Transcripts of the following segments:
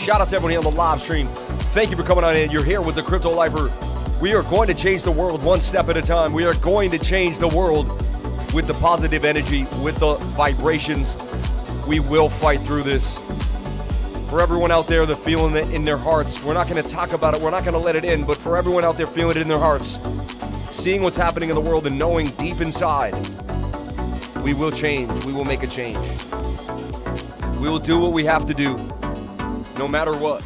Shout out to everyone here on the live stream. Thank you for coming on in. You're here with the Crypto Lifer. We are going to change the world one step at a time. We are going to change the world with the positive energy, with the vibrations. We will fight through this. For everyone out there that feeling it in their hearts, we're not going to talk about it. We're not going to let it in. But for everyone out there feeling it in their hearts, seeing what's happening in the world and knowing deep inside, we will change. We will make a change. We will do what we have to do, no matter what.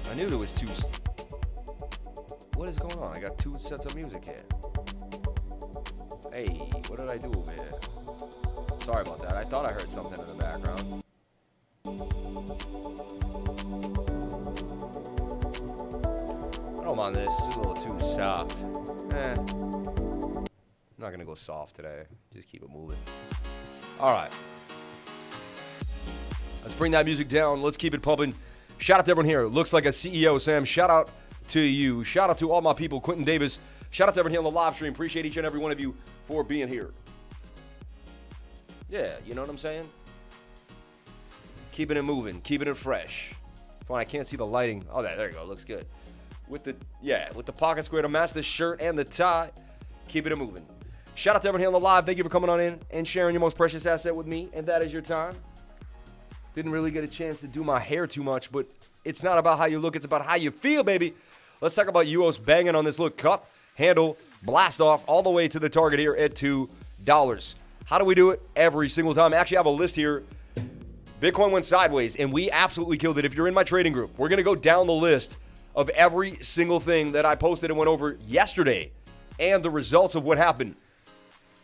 I knew there was two. What is going on? I got two sets of music here. Hey, what did I do over here? Sorry about that. I thought I heard something in the background. I don't mind this. It's a little too soft. I'm not going to go soft today. Just keep it moving. All right. Let's bring that music down. Let's keep it pumping. Shout out to everyone here. Looks like a CEO, Sam. Shout out to you. Shout out to all my people. Quentin Davis. Shout out to everyone here on the live stream. Appreciate each and every one of you for being here. Yeah, you know what I'm saying? Keeping it moving. Keeping it fresh. Fine, I can't see the lighting. Oh, there you go. Looks good. With the pocket square to match the shirt and the tie. Keeping it moving. Shout out to everyone here on the live. Thank you for coming on in and sharing your most precious asset with me, and that is your time. Didn't really get a chance to do my hair too much, but it's not about how you look. It's about how you feel, baby. Let's talk about UOS banging on this look. Cup, handle, blast off all the way to the target here at $2. How do we do it? Every single time. I actually have a list here. Bitcoin went sideways, and we absolutely killed it. If you're in my trading group, we're going to go down the list of every single thing that I posted and went over yesterday and the results of what happened.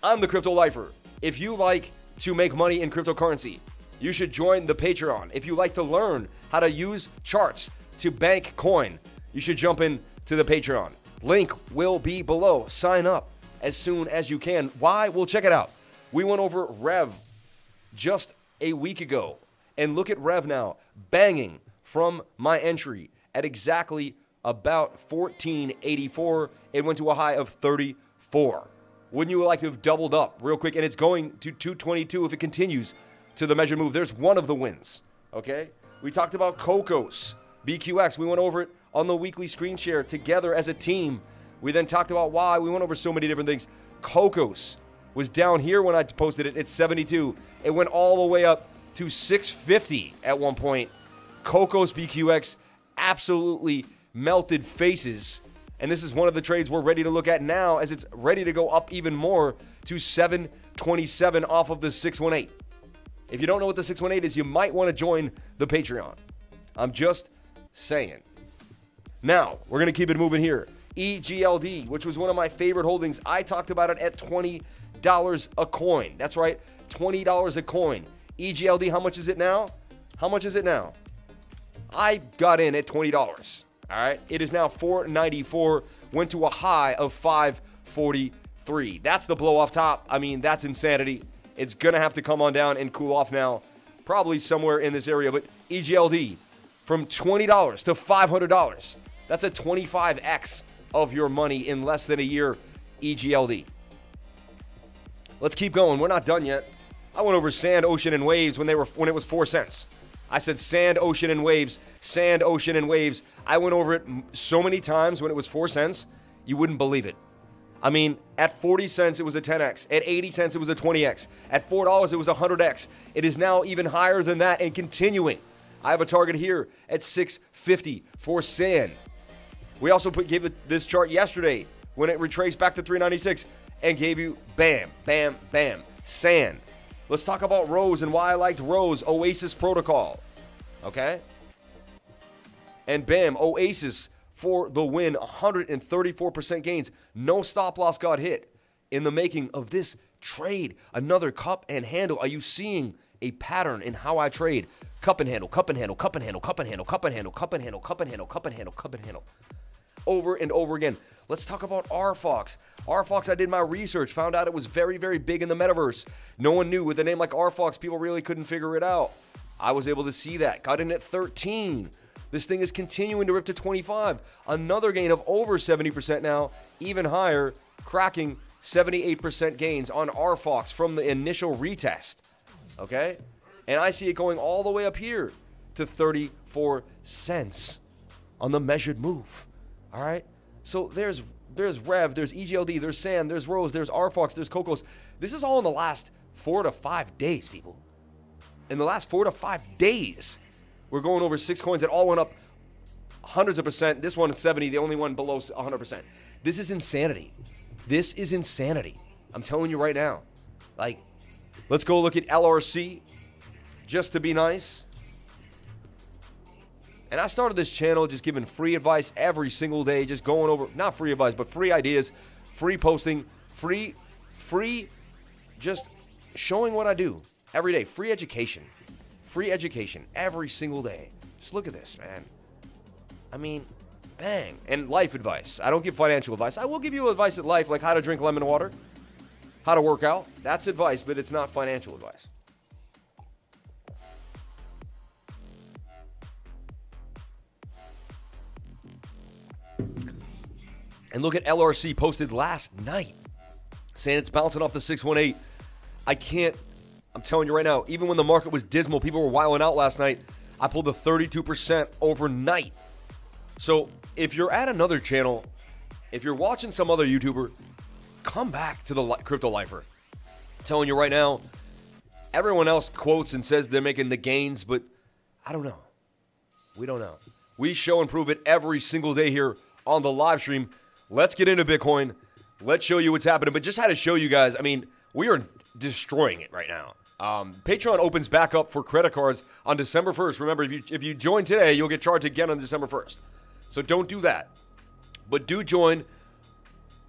I'm the Crypto Lifer. If you like to make money in cryptocurrency, you should join the Patreon. If you like to learn how to use charts to bank coin, you should jump in to the Patreon. Link will be below. Sign up as soon as you can. Why? Well, check it out. We went over REV just a week ago. And look at REV now, banging from my entry at exactly about 1484. It went to a high of 34. Wouldn't you like to have doubled up real quick? And it's going to 222 if it continues to the measured move. There's one of the wins, okay? We talked about COCOS, BQX. We went over it on the weekly screen share together as a team. We then talked about why. We went over so many different things. COCOS was down here when I posted it at 72. It went all the way up to 650 at one point. COCOS BQX absolutely melted faces. And this is one of the trades we're ready to look at now as it's ready to go up even more to 727 off of the 618. If you don't know what the 618 is, you might want to join the Patreon. I'm just saying. Now, we're going to keep it moving here. EGLD, which was one of my favorite holdings. I talked about it at $20 a coin. That's right, $20 a coin. EGLD, how much is it now? How much is it now? I got in at $20. All right, it is now $4.94, went to a high of $5.43. That's the blow off top. I mean, that's insanity. It's going to have to come on down and cool off now, probably somewhere in this area. But EGLD, from $20 to $500, that's a 25x of your money in less than a year, EGLD. Let's keep going. We're not done yet. I went over sand, ocean, and waves when it was 4 cents. I said sand, ocean, and waves. Sand, ocean, and waves. I went over it so many times when it was 4 cents, you wouldn't believe it. I mean, at 40 cents, it was a 10x. At 80 cents, it was a 20x. At $4, it was a 100x. It is now even higher than that and continuing. I have a target here at 650 for sand. We also gave this chart yesterday when it retraced back to 396 and gave you bam, bam, bam, sand. Let's talk about Rose and why I liked Rose, Oasis Protocol, okay? And bam, Oasis for the win, 134% gains. No stop loss got hit in the making of this trade. Another cup and handle. Are you seeing a pattern in how I trade? Cup and handle, cup and handle, cup and handle, cup and handle, cup and handle, cup and handle, cup and handle, cup and handle, cup and handle. Over and over again. Let's talk about RFOX. RFOX, I did my research, found out it was very, very big in the metaverse. No one knew. With a name like RFOX, people really couldn't figure it out. I was able to see that. Got in at 13. This thing is continuing to rip to 25. Another gain of over 70% now, even higher, cracking 78% gains on RFOX from the initial retest. Okay? And I see it going all the way up here to 34 cents on the measured move. All right? So there's REV, there's EGLD, there's SAN, there's ROSE, there's RFOX, there's COCOS. This is all in the last 4 to 5 days, people. In the last 4 to 5 days, we're going over 6 coins that all went up hundreds of percent. This one is 70, the only one below 100%. This is insanity. This is insanity. I'm telling you right now. Like, let's go look at LRC just to be nice. And I started this channel just giving free advice every single day, just going over, not free advice, but free ideas, free posting, free, just showing what I do every day. Free education every single day. Just look at this, man. I mean, bang. And life advice. I don't give financial advice. I will give you advice at life, like how to drink lemon water, how to work out. That's advice, but it's not financial advice. And look at LRC posted last night saying it's bouncing off the 618. I'm telling you right now, even when the market was dismal, people were wilding out last night. I pulled a 32% overnight. So if you're at another channel, if you're watching some other YouTuber, come back to the Crypto Lifer. I'm telling you right now, everyone else quotes and says they're making the gains, but I don't know. We don't know. We show and prove it every single day here on the live stream. Let's get into Bitcoin. Let's show you what's happening. But just had to show you guys, I mean, we are destroying it right now. Patreon opens back up for credit cards on December 1st. Remember, if you join today, you'll get charged again on December 1st. So don't do that. But do join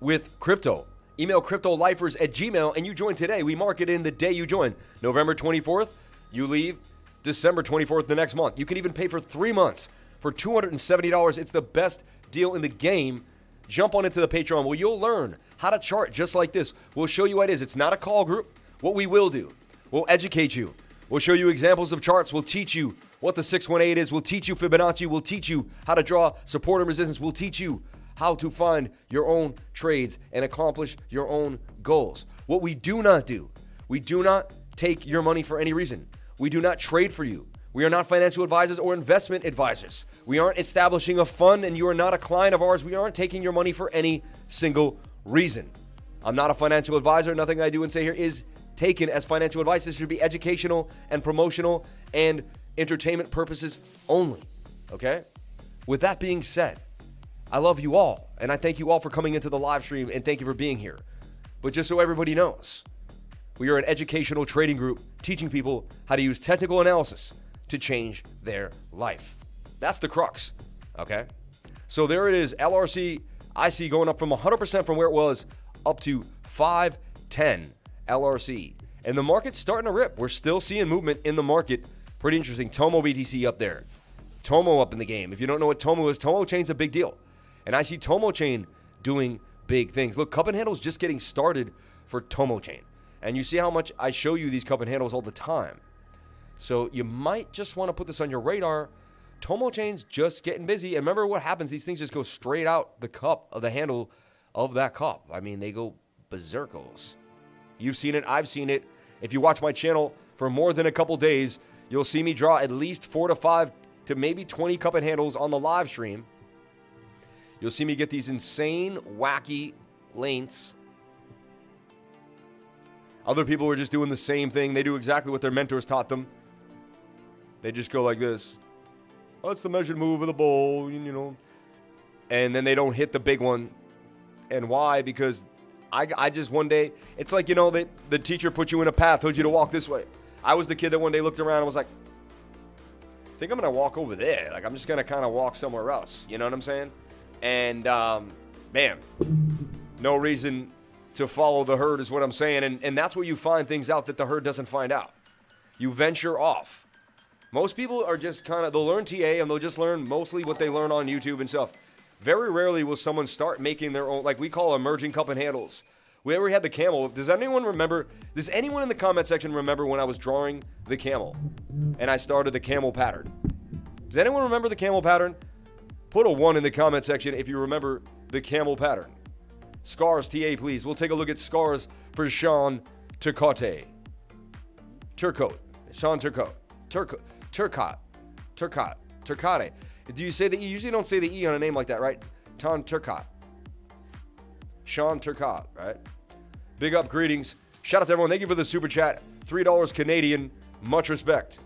with crypto. Email cryptolifers@gmail.com and you join today. We mark it in the day you join. November 24th, you leave December 24th the next month. You can even pay for 3 months for $270. It's the best deal in the game. Jump on into the Patreon where you'll learn how to chart just like this. We'll show you what it is. It's not a call group. What we will do, we'll educate you. We'll show you examples of charts. We'll teach you what the 618 is. We'll teach you Fibonacci. We'll teach you how to draw support and resistance. We'll teach you how to find your own trades and accomplish your own goals. What we do not do, we do not take your money for any reason. We do not trade for you. We are not financial advisors or investment advisors. We aren't establishing a fund and you are not a client of ours. We aren't taking your money for any single reason. I'm not a financial advisor. Nothing I do and say here is taken as financial advice. This should be educational and promotional and entertainment purposes only. Okay? With that being said, I love you all and I thank you all for coming into the live stream and thank you for being here. But just so everybody knows, we are an educational trading group teaching people how to use technical analysis to change their life. That's the crux, okay? So there it is, LRC, I see going up from 100% from where it was up to 510 LRC. And the market's starting to rip. We're still seeing movement in the market. Pretty interesting. TOMO BTC up there. TOMO up in the game. If you don't know what TOMO is, TOMO chain's a big deal. And I see TOMO chain doing big things. Look, cup and handle's just getting started for TOMO chain. And you see how much I show you these cup and handles all the time. So you might just want to put this on your radar. TOMO chain's just getting busy. And remember what happens. These things just go straight out the cup of the handle of that cup. I mean, they go berserkos. You've seen it. I've seen it. If you watch my channel for more than a couple days, you'll see me draw at least 4 to 5 to maybe 20 cup and handles on the live stream. You'll see me get these insane, wacky lengths. Other people are just doing the same thing. They do exactly what their mentors taught them. They just go like this. Oh, it's the measured move of the bull, you know. And then they don't hit the big one. And why? Because I just one day, it's like, you know, the teacher put you in a path, told you to walk this way. I was the kid that one day looked around and was like, I think I'm going to walk over there. Like, I'm just going to kind of walk somewhere else. You know what I'm saying? And, bam. No reason to follow the herd is what I'm saying. And that's where you find things out that the herd doesn't find out. You venture off. Most people are just kind of, they'll learn TA and they'll just learn mostly what they learn on YouTube and stuff. Very rarely will someone start making their own, like we call emerging cup and handles. We ever had the camel. Does anyone remember, does anyone in the comment section remember when I was drawing the camel and I started the camel pattern? Does anyone remember the camel pattern? Put a 1 in the comment section if you remember the camel pattern. Scars, TA, please. We'll take a look at scars for Sean Turcotte. Turcotte. Sean Turcotte. Do you say the E? You usually don't say the E on a name like that, right? Sean Turcotte, right? Big up, greetings. Shout out to everyone. Thank you for the super chat. $3 Canadian. Much respect.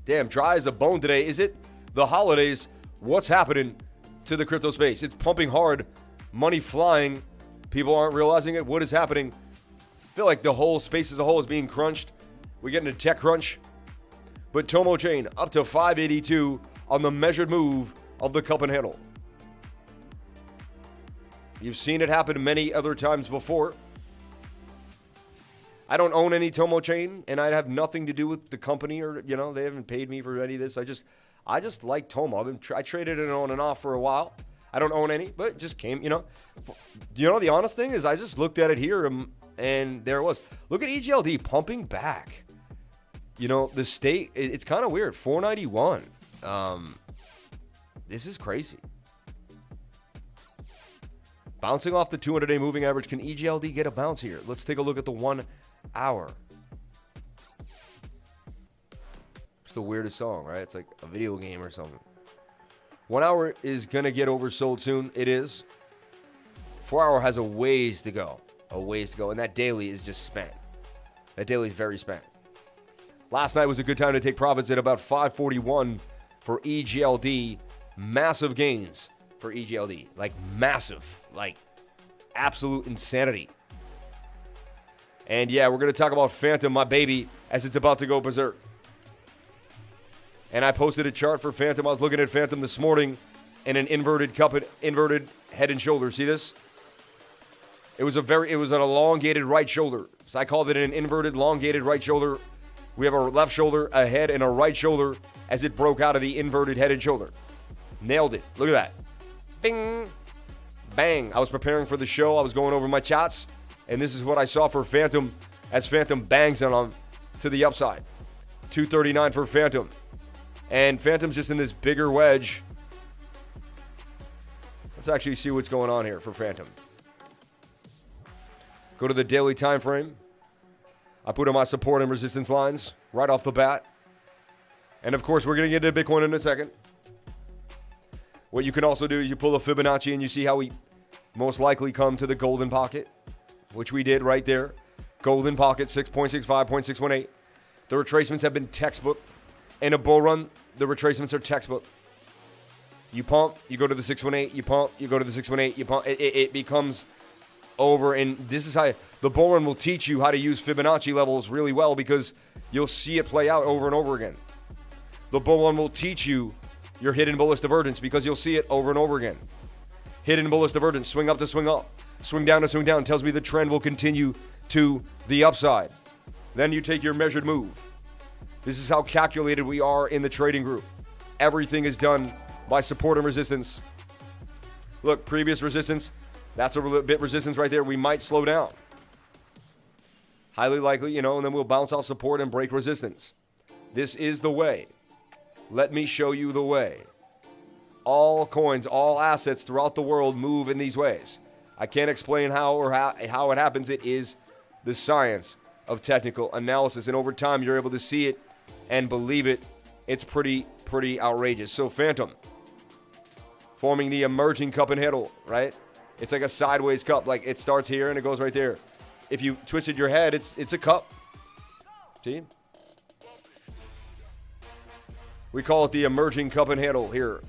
Damn, dry as a bone today. Is it the holidays? What's happening to the crypto space? It's pumping hard. Money flying. People aren't realizing it. What is happening? I feel like the whole space as a whole is being crunched. We're getting a tech crunch. But TOMO chain up to 582 on the measured move of the cup and handle. You've seen it happen many other times before. I don't own any TOMO chain, and I have nothing to do with the company, or they haven't paid me for any of this. I just like TOMO. I traded it on and off for a while. I don't own any, but it just came. The honest thing is, I just looked at it here, and there it was. Look at EGLD pumping back. The state. It's kind of weird. 491. This is crazy. Bouncing off the 200-day moving average. Can EGLD get a bounce here? Let's take a look at the 1 hour. It's the weirdest song, right? It's like a video game or something. 1 hour is going to get oversold soon. It is. 4 hour has a ways to go. And that daily is just spent. That daily is very spent. Last night was a good time to take profits at about 541 for EGLD. Massive gains for EGLD. Like massive. Like absolute insanity. And yeah, we're going to talk about Phantom, my baby, as it's about to go berserk. And I posted a chart for Phantom. I was looking at Phantom this morning in an inverted cup, inverted head and shoulder. See this? It was an elongated right shoulder. So I called it an inverted, elongated right shoulder. We have a left shoulder, a head, and a right shoulder as it broke out of the inverted head and shoulder. Nailed it. Look at that. Bing. Bang. I was preparing for the show. I was going over my charts. And this is what I saw for Phantom as Phantom bangs on to the upside. 239 for Phantom. And Phantom's just in this bigger wedge. Let's actually see what's going on here for Phantom. Go to the daily time frame. I put in my support and resistance lines right off the bat. And of course, we're going to get into Bitcoin in a second. What you can also do is you pull a Fibonacci and you see how we most likely come to the golden pocket, which we did right there. Golden pocket, 6.65, 0.618. The retracements have been textbook. In a bull run, the retracements are textbook. You pump, you go to the 618, you pump, you go to the 618, you pump. It becomes over, and this is how the bull run will teach you how to use Fibonacci levels really well, because you'll see it play out over and over again. The bull run will teach you your hidden bullish divergence, because you'll see it over and over again. Hidden bullish divergence, swing up to swing up, swing down to swing down, tells me the trend will continue to the upside. Then you take your measured move. This is how calculated we are in the trading group. Everything is done by support and resistance. Look, previous resistance, that's a bit resistance right there. We might slow down. Highly likely, and then we'll bounce off support and break resistance. This is the way. Let me show you the way. All coins, all assets throughout the world move in these ways. I can't explain how it happens. It is the science of technical analysis. And over time, you're able to see it and believe it. It's pretty outrageous. So Phantom, forming the emerging cup and handle, right? It's like a sideways cup. Like it starts here and it goes right there. If you twisted your head, it's a cup. See? We call it the emerging cup and handle here.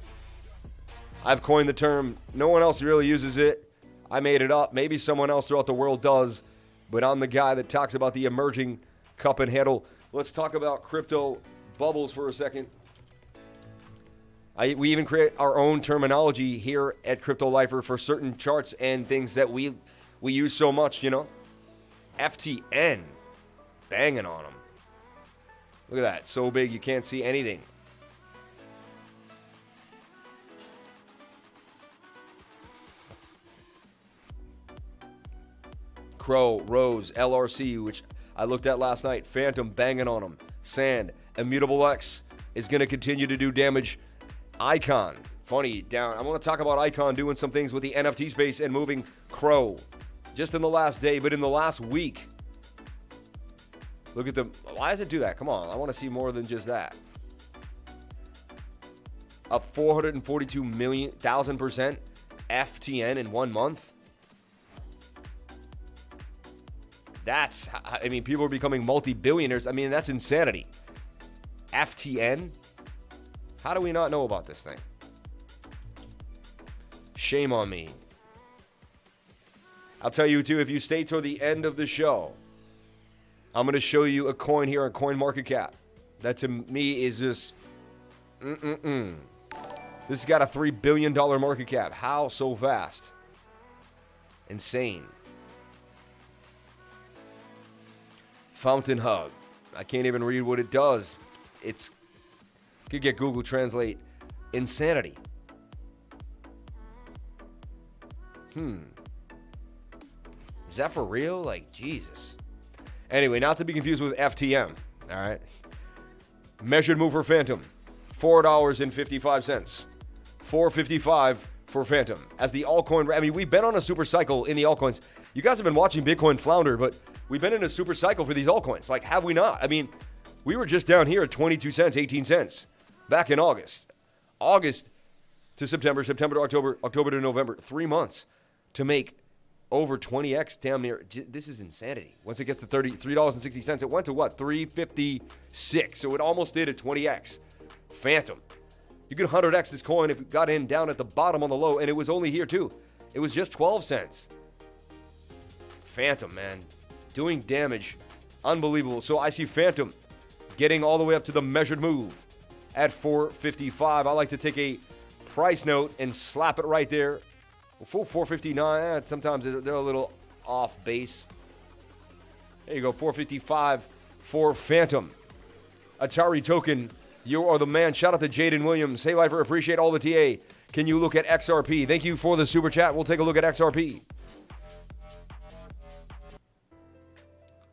I've coined the term. No one else really uses it. I made it up. Maybe someone else throughout the world does, but I'm the guy that talks about the emerging cup and handle. Let's talk about crypto bubbles for a second. We even create our own terminology here at Crypto Lifer for certain charts and things that we use so much, FTN, banging on them. Look at that, so big you can't see anything. Crow, Rose, LRC, which I looked at last night. Phantom banging on them. Sand, Immutable X is going to continue to do damage. Icon, funny, down. I want to talk about Icon doing some things with the NFT space and moving Crow. Just in the last day, but in the last week, Look at the, why does it do that? Come on, I want to see more than just that. Up 442,000,000% FTN in 1 month. That's, I mean, people are becoming multi-billionaires. I mean, that's insanity. FTN? How do we not know about this thing? Shame on me. I'll tell you, too, if you stay till the end of the show, I'm going to show you a coin here on CoinMarketCap. That, to me, is just... This has got a $3 billion market cap. How so fast? Insane. Fountain Hub. I can't even read what it does. It's... Could get Google Translate. Insanity. Is that for real? Like, Jesus. Anyway, not to be confused with FTM. All right. Measured move for Phantom. $4.55. $4.55 for Phantom. As the altcoin, I mean, we've been on a super cycle in the altcoins. You guys have been watching Bitcoin flounder, but we've been in a super cycle for these altcoins. Like, have we not? I mean, we were just down here at 22 cents, 18 cents back in August. August to September, September to October, October to November. 3 months to make over 20x damn near. This is insanity. Once it gets to $33.60, it went to what? $3.56. So it almost did a 20x. Phantom. You could 100x this coin if it got in down at the bottom on the low, and it was only here too. It was just 12 cents. Phantom, man. Doing damage. Unbelievable. So I see Phantom getting all the way up to the measured move at $4.55. I like to take a price note and slap it right there. Full $4.59. Sometimes they're a little off base. There you go. $4.55 for Phantom. ATARI token. You are the man. Shout out to Jaden Williams. Hey, Lifer, appreciate all the TA. Can you look at XRP? Thank you for the super chat. We'll take a look at XRP.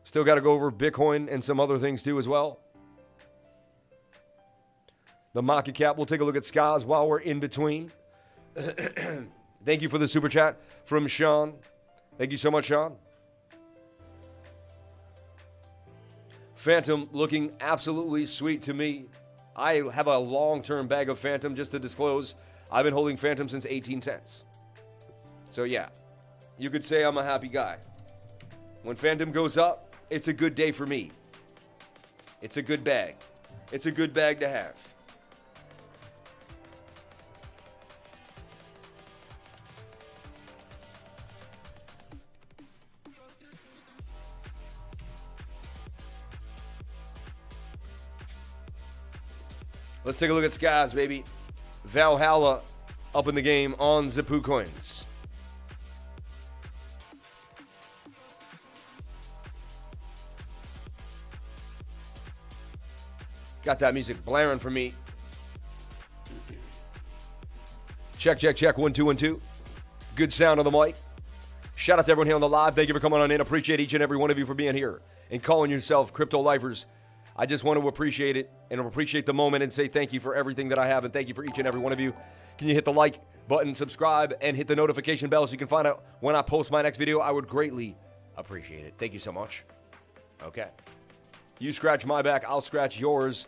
Still got to go over Bitcoin and some other things too as well. The market cap. We'll take a look at SCAs while we're in between. Thank you for the super chat from Sean. Thank you so much, Sean. Phantom looking absolutely sweet to me. I have a long-term bag of Phantom, just to disclose. I've been holding Phantom since 18 cents. So yeah, you could say I'm a happy guy. When Phantom goes up, it's a good day for me. It's a good bag. It's a good bag to have. Let's take a look at SCAs, baby. Valhalla up in the game on Zipu Coins. Got that music blaring for me. Check, check, check. 1, 2, 1, 2. Good sound on the mic. Shout out to everyone here on the live. Thank you for coming on in. Appreciate each and every one of you for being here and calling yourself Crypto Lifers. I just want to appreciate it and appreciate the moment and say thank you for everything that I have, and thank you for each and every one of you. Can you hit the like button, subscribe, and hit the notification bell so you can find out when I post my next video? I would greatly appreciate it. Thank you so much. Okay. You scratch my back, I'll scratch yours,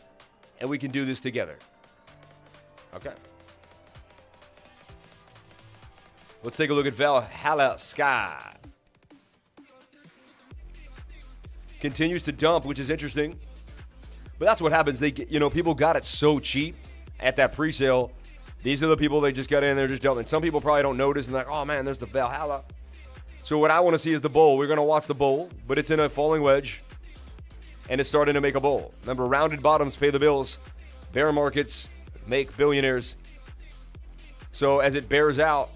and we can do this together. Okay. Let's take a look at Valhalla Sky. Continues to dump, which is interesting. But that's what happens. They get, people got it so cheap at that pre-sale. These are the people that just got in there just dumping. Some people probably don't notice and like, oh man, there's the Valhalla. So what I want to see is the bull. We're going to watch the bull, but it's in a falling wedge. And it's starting to make a bull. Remember, rounded bottoms pay the bills. Bear markets make billionaires. So as it bears out.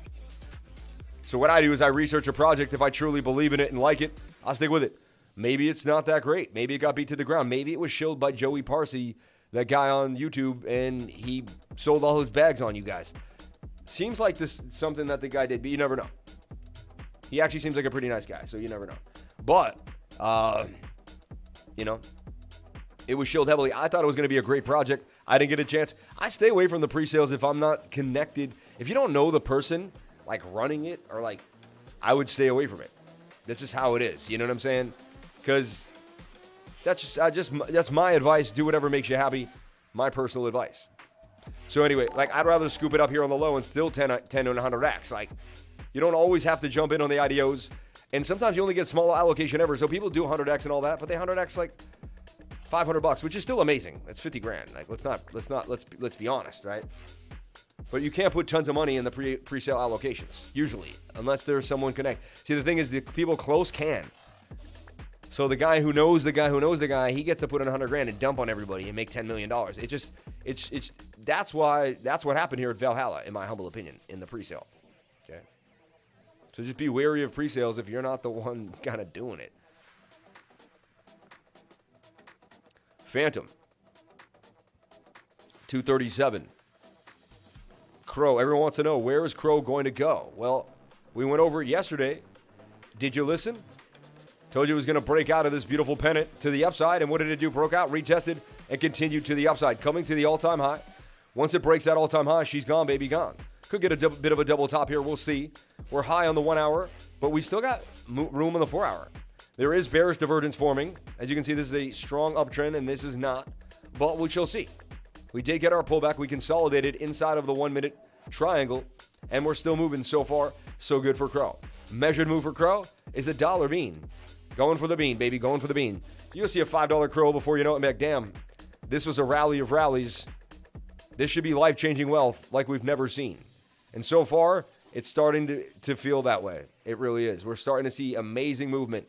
So what I do is I research a project. If I truly believe in it and like it, I'll stick with it. Maybe it's not that great. Maybe it got beat to the ground. Maybe it was shilled by Joey Parsi, that guy on YouTube, and he sold all his bags on you guys. Seems like this is something that the guy did, but you never know. He actually seems like a pretty nice guy, so you never know. But, it was shilled heavily. I thought it was going to be a great project. I didn't get a chance. I stay away from the pre-sales if I'm not connected. If you don't know the person, like running it, or like, I would stay away from it. That's just how it is. You know what I'm saying? Because That's my advice. Do whatever makes you happy. My personal advice. So anyway, like, I'd rather scoop it up here on the low and still 10 and 100x. Like, you don't always have to jump in on the IDOs, and sometimes you only get small allocation ever. So people do 100x and all that, but they 100x like $500, which is still amazing. That's 50 grand. Like, let's be honest, right? But you can't put tons of money in the pre-sale allocations usually, unless there's someone connect. See, the thing is, the people close can. So the guy who knows the guy who knows the guy, he gets to put in 100 grand and dump on everybody and make $10 million. That's what happened here at Valhalla, in my humble opinion, in the pre-sale. Okay. So just be wary of pre-sales if you're not the one kind of doing it. Phantom. 237. Crow. Everyone wants to know, where is Crow going to go? Well, we went over it yesterday. Did you listen? Told you it was going to break out of this beautiful pennant to the upside. And what did it do? Broke out, retested, and continued to the upside, coming to the all-time high. Once it breaks that all-time high, she's gone, baby, gone. Could get a bit of a double top here. We'll see. We're high on the 1 hour, but we still got room on the 4 hour. There is bearish divergence forming. As you can see, this is a strong uptrend, and this is not. But we shall see. We did get our pullback. We consolidated inside of the 1 minute triangle, and we're still moving. So far, so good for Crow. Measured move for Crow is a dollar bean. Going for the bean, baby, going for the bean. You'll see a $5 Crow before you know it, Mac. Damn, this was a rally of rallies. This should be life-changing wealth like we've never seen. And so far, it's starting to feel that way. It really is. We're starting to see amazing movement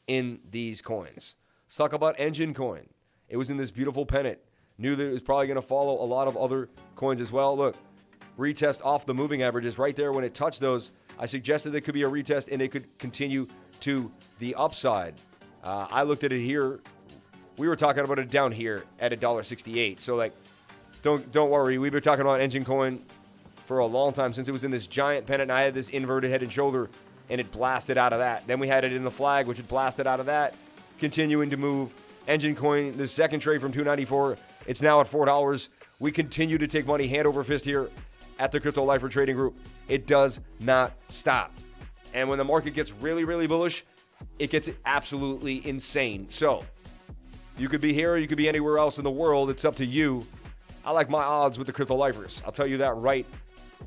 in these coins. Let's talk about Engine Coin. It was in this beautiful pennant. Knew that it was probably going to follow a lot of other coins as well. Look, retest off the moving averages right there. When it touched those, I suggested it could be a retest and it could continue to the upside. I looked at it here. We were talking about it down here at $1.68. So, like, don't worry. We've been talking about Engine Coin for a long time, since it was in this giant pennant, and I had this inverted head and shoulder, and it blasted out of that. Then we had it in the flag, which had blasted out of that, continuing to move. Engine Coin, the second trade from $2.94. It's now at $4. We continue to take money hand over fist here at the Crypto Lifer Trading Group. It does not stop. And when the market gets really, really bullish, it gets absolutely insane. So, you could be here or you could be anywhere else in the world. It's up to you. I like my odds with the Crypto Lifers. I'll tell you that right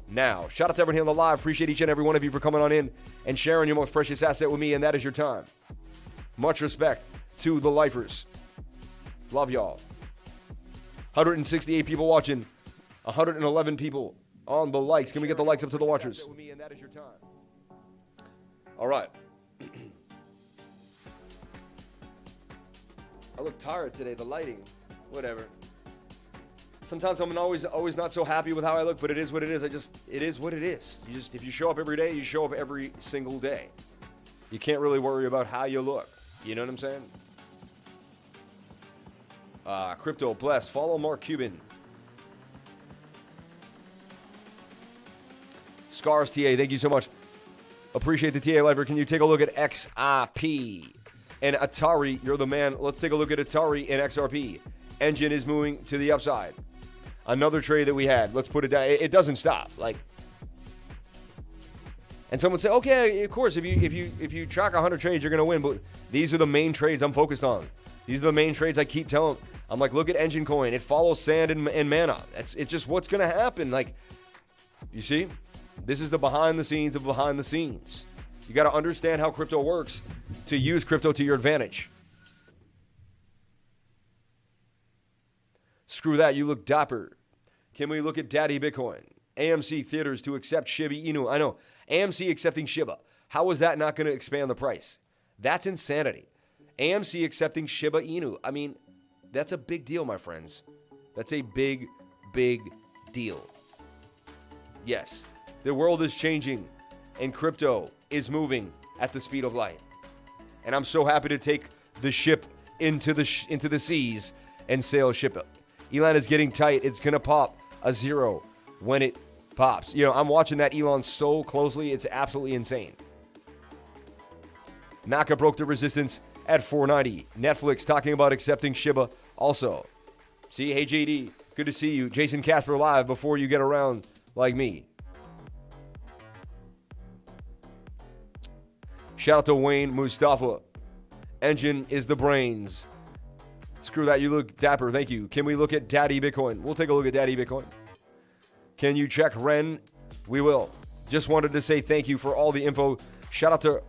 now. Shout out to everyone here on the live. Appreciate each and every one of you for coming on in and sharing your most precious asset with me, and that is your time. Much respect to the Lifers. Love y'all. 168 people watching. 111 people on the likes. Can we get the likes up to the watchers? All right. I look tired today. The lighting. Whatever. Sometimes I'm always not so happy with how I look, but it is what it is. It is what it is. If you show up every day, you show up every single day. You can't really worry about how you look. You know what I'm saying? Crypto Bless. Follow Mark Cuban. Scars TA, thank you so much. Appreciate the TA Lifer. Can you take a look at XRP and ATARI? You're the man. Let's take a look at ATARI and XRP. Engine is moving to the upside. Another trade that we had. Let's put it down. It doesn't stop. And someone say, okay, of course, if you track 100 trades, you're gonna win. But these are the main trades I'm focused on. These are the main trades I keep telling. I'm like, look at Engine Coin. It follows sand and mana. It's just what's gonna happen. Like, you see, this is the behind the scenes of behind the scenes. You got to understand how crypto works to use crypto to your advantage. Screw that, you look dapper. Can we look at Daddy Bitcoin? AMC Theaters to accept Shiba Inu. I know, AMC accepting Shiba. How is that not going to expand the price? That's insanity. AMC accepting Shiba Inu. I mean, that's a big deal, my friends. That's a big, big deal. Yes, the world is changing, and crypto is moving at the speed of light. And I'm so happy to take the ship into the seas and sail ship it. Elon is getting tight. It's going to pop a zero when it pops. You know, I'm watching that Elon so closely. It's absolutely insane. NAKA broke the resistance at 490. Netflix talking about accepting Shiba also. See, hey JD, good to see you. Jason Casper live before you get around like me. Shout out to Wayne Mustafa. Engine is the brains. Screw that. You look dapper. Thank you. Can we look at Daddy Bitcoin? We'll take a look at Daddy Bitcoin. Can you check Ren? We will. Just wanted to say thank you for all the info. Shout out to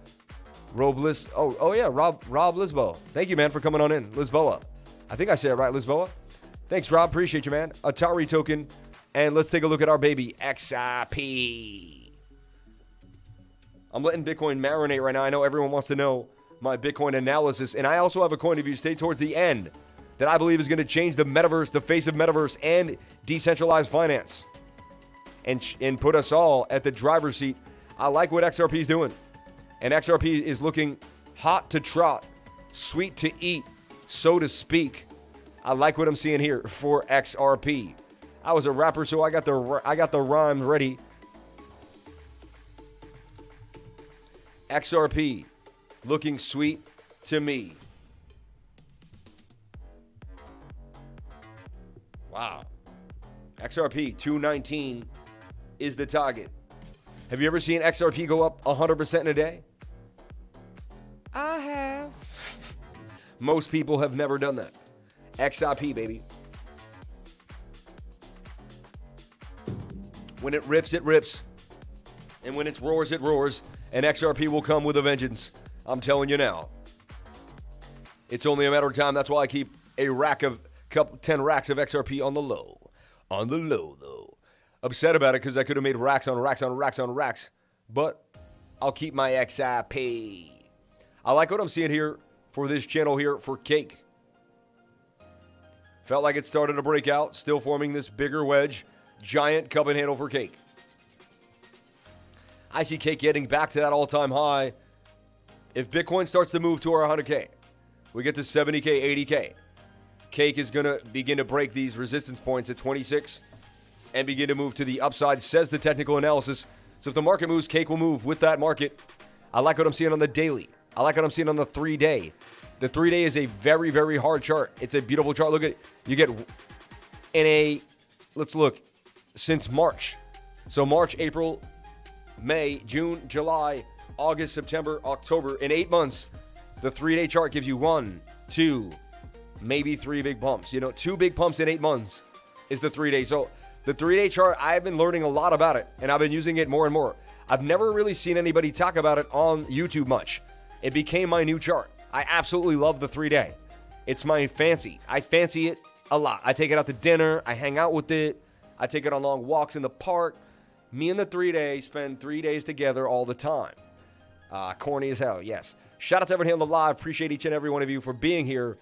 Rob Lisboa. Thank you, man, for coming on in. Lisboa. I think I said it right, Lisboa. Thanks, Rob. Appreciate you, man. ATARI token. And let's take a look at our baby, XRP. I'm letting Bitcoin marinate right now. I know everyone wants to know my Bitcoin analysis. And I also have a coin, if you stay towards the end, that I believe is going to change the metaverse, the face of metaverse, and decentralized finance. And put us all at the driver's seat. I like what XRP is doing. And XRP is looking hot to trot, sweet to eat, so to speak. I like what I'm seeing here for XRP. I was a rapper, so I got the rhyme ready. XRP, looking sweet to me. Wow. XRP 219 is the target. Have you ever seen XRP go up 100% in a day? I have. Most people have never done that. XRP, baby. When it rips, it rips. And when it roars, it roars. And XRP will come with a vengeance. I'm telling you now. It's only a matter of time. That's why I keep a rack of 10 racks of XRP on the low. On the low, though. Upset about it because I could have made racks on racks on racks on racks. But I'll keep my XRP. I like what I'm seeing here for this channel here for Cake. Felt like it started to break out. Still forming this bigger wedge. Giant cup and handle for Cake. I see Cake getting back to that all-time high. If Bitcoin starts to move to our 100K, we get to 70K, 80K. Cake is going to begin to break these resistance points at 26 and begin to move to the upside, says the technical analysis. So if the market moves, Cake will move with that market. I like what I'm seeing on the daily. I like what I'm seeing on the 3-day. The 3-day is a very, very hard chart. It's a beautiful chart. Look at it. You get in a, let's look, since March. So March, April, May, June, July, August, September, October. In 8 months, the 3-day chart gives you 1, 2, maybe 3 big pumps. 2 big pumps in 8 months is the 3-day. So the 3-day chart, I've been learning a lot about it, and I've been using it more and more. I've never really seen anybody talk about it on YouTube much. It became my new chart. I absolutely love the 3-day. It's my fancy. I fancy it a lot. I take it out to dinner. I hang out with it. I take it on long walks in the park. Me and the 3-day spend 3 days together all the time. Corny as hell, yes. Shout out to everyone here on the live. Appreciate each and every one of you for being here.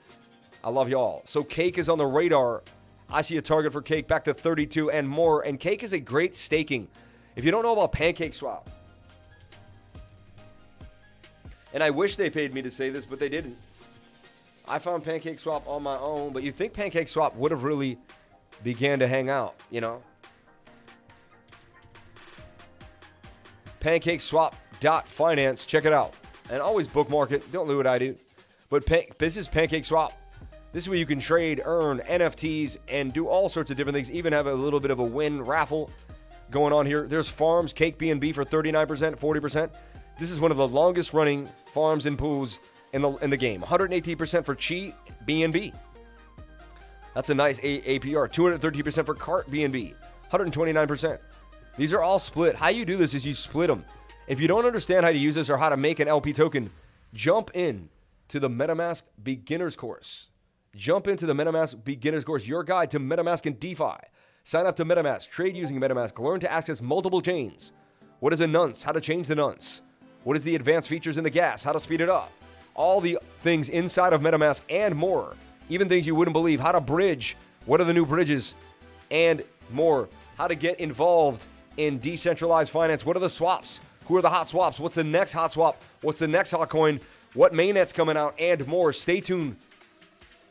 I love y'all. So Cake is on the radar. I see a target for Cake back to 32 and more. And Cake is a great staking. If you don't know about Pancake Swap, and I wish they paid me to say this, but they didn't. I found Pancake Swap on my own, but you think Pancake Swap would have really began to hang out, PancakeSwap.finance. Check it out. And always bookmark it. Don't do what I do. But this is Pancake Swap. This is where you can trade, earn NFTs, and do all sorts of different things. Even have a little bit of a win raffle going on here. There's farms, Cake BNB for 39%, 40%. This is one of the longest running farms and pools in the game. 118% for Chi BNB. That's a nice APR. 213% for Cart BNB. 129%. These are all split. How you do this is you split them. If you don't understand how to use this or how to make an LP token, jump in to the MetaMask Beginners Course. Jump into the MetaMask Beginners Course, your guide to MetaMask and DeFi. Sign up to MetaMask, trade using MetaMask, learn to access multiple chains. What is a nonce? How to change the nonce. What is the advanced features in the gas? How to speed it up. All the things inside of MetaMask and more. Even things you wouldn't believe. How to bridge. What are the new bridges? And more. How to get involved in decentralized finance. What are the swaps? Who are the hot swaps? What's the next hot swap? What's the next hot coin? What mainnet's coming out? And more. Stay tuned.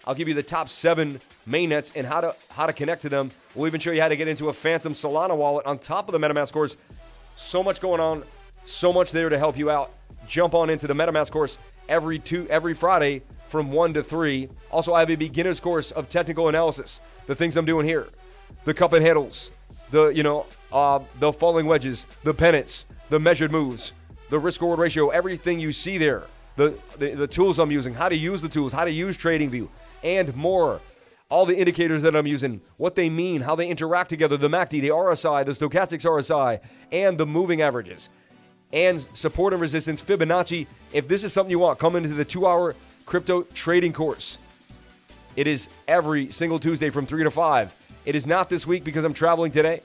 I'll give you the top 7 mainnets and how to connect to them. We'll even show you how to get into a Phantom Solana wallet on top of the MetaMask course. So much going on. So much there to help you out. Jump on into the MetaMask course every Friday from 1 to 3. Also, I have a beginner's course of technical analysis. The things I'm doing here. The cup and handles. The falling wedges. The pennants. The measured moves. The risk-reward ratio. Everything you see there. The tools I'm using. How to use the tools. How to use TradingView. and more. All the indicators that I'm using, what they mean, how they interact together, the MACD, the RSI, the stochastics RSI, and the moving averages, and support and resistance, Fibonacci. If this is something you want, come into the 2-hour crypto trading course. It is every single Tuesday from 3 to 5. It is not this week because I'm traveling today,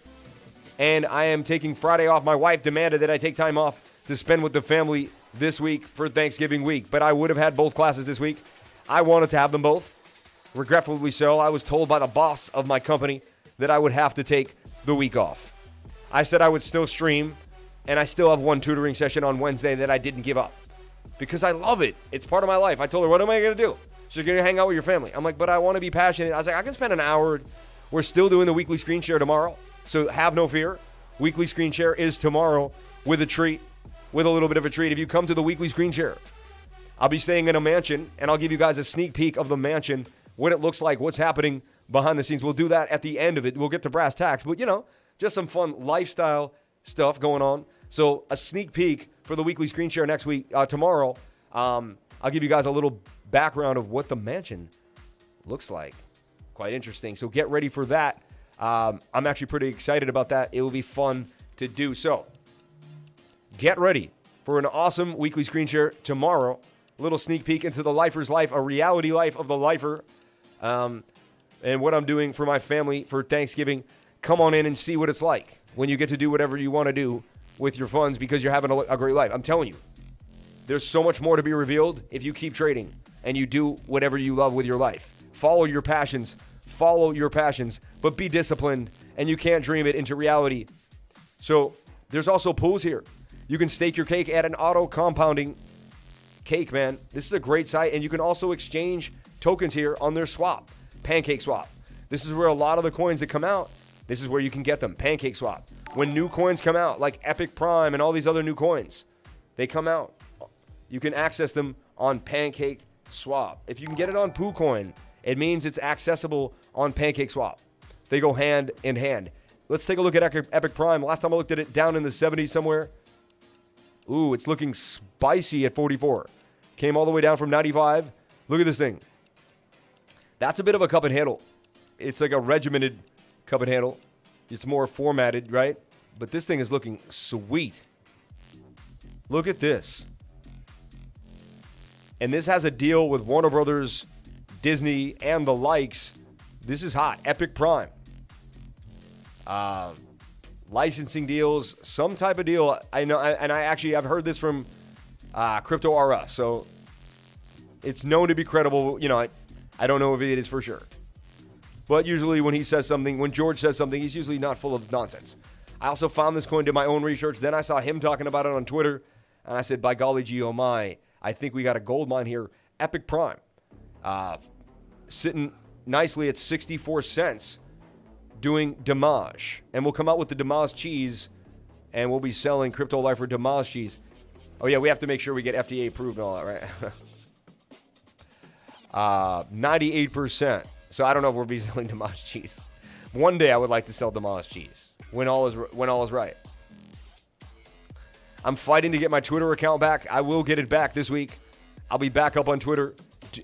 and I am taking Friday off. My wife demanded that I take time off to spend with the family this week for Thanksgiving week, but I would have had both classes this week. I wanted to have them both. Regretfully so, I was told by the boss of my company that I would have to take the week off. I said I would still stream, and I still have one tutoring session on Wednesday that I didn't give up because I love it. It's part of my life. I told her, what am I going to do? She's going to hang out with your family. I'm like, but I want to be passionate. I was like, I can spend an hour. We're still doing the weekly screen share tomorrow, so have no fear. Weekly screen share is tomorrow with a treat, with a little bit of a treat. If you come to the weekly screen share, I'll be staying in a mansion, and I'll give you guys a sneak peek of the mansion, what it looks like, what's happening behind the scenes. We'll do that at the end of it. We'll get to brass tacks, but, just some fun lifestyle stuff going on. So a sneak peek for the weekly screen share next week, tomorrow. I'll give you guys a little background of what the mansion looks like. Quite interesting. So get ready for that. I'm actually pretty excited about that. It will be fun to do. So get ready for an awesome weekly screen share tomorrow. A little sneak peek into the lifer's life, a reality life of the lifer. And what I'm doing for my family for Thanksgiving. Come on in and see what it's like when you get to do whatever you want to do with your funds because you're having a great life. I'm telling you, there's so much more to be revealed if you keep trading and you do whatever you love with your life. Follow your passions, but be disciplined, and you can't dream it into reality. So there's also pools here. You can stake your cake at an auto-compounding cake, man. This is a great site, and you can also exchange tokens here on their swap, Pancake Swap. This is where a lot of the coins that come out, this is where you can get them, Pancake Swap. When new coins come out, like EPIK Prime and all these other new coins, they come out. You can access them on Pancake Swap. If you can get it on PooCoin, it means it's accessible on Pancake Swap. They go hand in hand. Let's take a look at EPIK Prime. Last time I looked at it, down in the 70s somewhere. Ooh, it's looking spicy at 44. Came all the way down from 95. Look at this thing. That's a bit of a cup and handle. It's like a regimented cup and handle. It's more formatted, right? But this thing is looking sweet. Look at this. And this has a deal with Warner Brothers, Disney, and the likes. This is hot. EPIK Prime. Licensing deals, some type of deal. I know, and I've heard this from Crypto RS, so it's known to be credible. I don't know if it is for sure. But usually when he says something, when George says something, he's usually not full of nonsense. I also found this coin, did my own research. Then I saw him talking about it on Twitter, and I said, by golly gee, oh my, I think we got a gold mine here. EPIK Prime. Sitting nicely at 64 cents doing damage. And we'll come out with the damage cheese, and we'll be selling Crypto Lifer damage cheese. Oh, yeah, we have to make sure we get FDA approved and all that, right? 98%. So I don't know if we'll be selling damage cheese. One day I would like to sell damage cheese when all is right. I'm fighting to get my Twitter account back. I will get it back this week. I'll be back up on Twitter.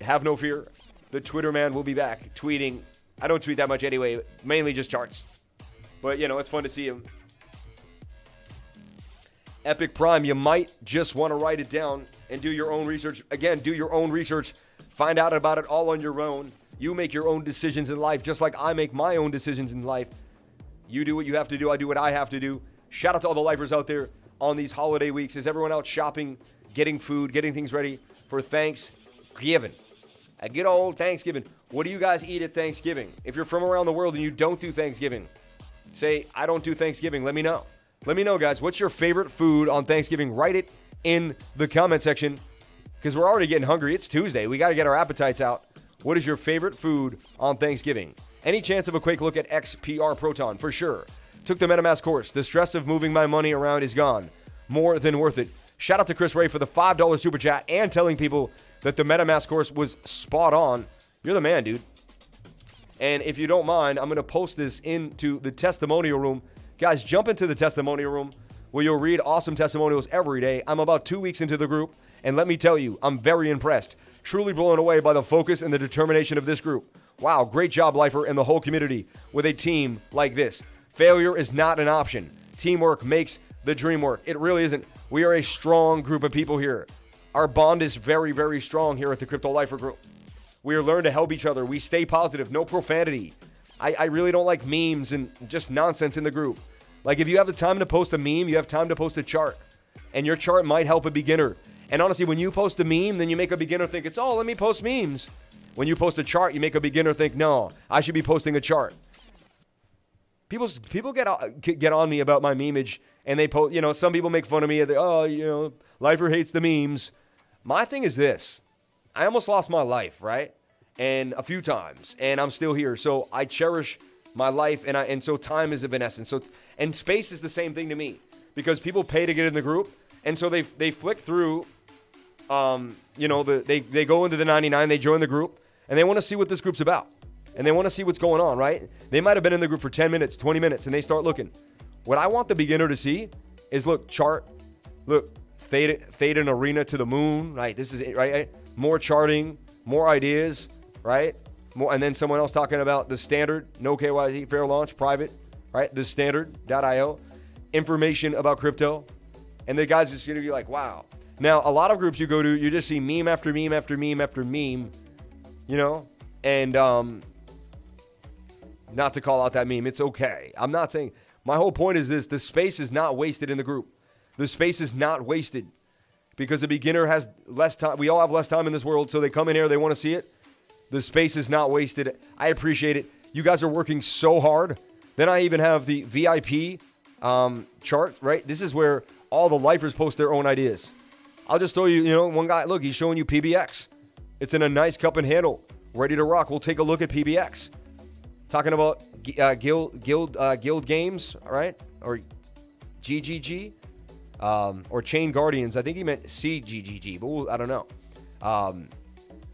Have no fear. The Twitter man will be back tweeting. I don't tweet that much anyway, mainly just charts. But, it's fun to see him. EPIK Prime, you might just want to write it down and do your own research. Again, do your own research. Find out about it all on your own. You make your own decisions in life, just like I make my own decisions in life. You do what you have to do. I do what I have to do. Shout out to all the lifers out there on these holiday weeks. Is everyone out shopping, getting food, getting things ready for Thanksgiving? A good old Thanksgiving. What do you guys eat at Thanksgiving? If you're from around the world and you don't do Thanksgiving, say, I don't do Thanksgiving. Let me know. Let me know, guys. What's your favorite food on Thanksgiving? Write it in the comment section because we're already getting hungry. It's Tuesday. We got to get our appetites out. What is your favorite food on Thanksgiving? Any chance of a quick look at XPR Proton? For sure. Took the MetaMask course. The stress of moving my money around is gone. More than worth it. Shout out to Chris Ray for the $5 super chat and telling people that the MetaMask course was spot on. You're the man, dude. And if you don't mind, I'm going to post this into the testimonial room. Guys, jump into the testimonial room where you'll read awesome testimonials every day. I'm about 2 weeks into the group, And let me tell you, I'm very impressed. Truly blown away by the focus and the determination of this group. Wow, great job, Lifer, and the whole community with a team like this. Failure is not an option. Teamwork makes the dream work. It really isn't. We are a strong group of people here. Our bond is very, very strong here at the Crypto Lifer Group. We are learning to help each other. We stay positive. No profanity. I really don't like memes and just nonsense in the group. Like, if you have the time to post a meme, you have time to post a chart. And your chart might help a beginner. And honestly, when you post a meme, then you make a beginner think it's, oh, let me post memes. When you post a chart, you make a beginner think, no, I should be posting a chart. People get on me about my memeage, and they post, some people make fun of me. Lifer hates the memes. My thing is this. I almost lost my life, right? And a few times, and I'm still here. So I cherish my life, and so time is of an essence. And space is the same thing to me, because people pay to get in the group, and so they flick through. They go into the 99, they join the group, and they want to see what this group's about. And they want to see what's going on, right? They might have been in the group for 10 minutes, 20 minutes, and they start looking. What I want the beginner to see is, look, chart, look, fade an arena to the moon, right? This is it, right? More charting, more ideas, right? More, and then someone else talking about the standard, no KYC, fair launch, private, right? The standard.io, information about crypto. And the guys just going to be like, wow. Now, a lot of groups you go to, you just see meme after meme after meme after meme, and not to call out that meme. It's okay. I'm not saying, my whole point is this, the space is not wasted in the group. The space is not wasted because the beginner has less time. We all have less time in this world, so they come in here, they want to see it. The space is not wasted. I appreciate it. You guys are working so hard. Then I even have the VIP chart, right? This is where all the lifers post their own ideas. I'll just throw you, one guy, look, he's showing you PBX. It's in a nice cup and handle, ready to rock. We'll take a look at PBX. Talking about Guild Games, right? Or GGG, or Chain Guardians. I think he meant CGGG, but I don't know.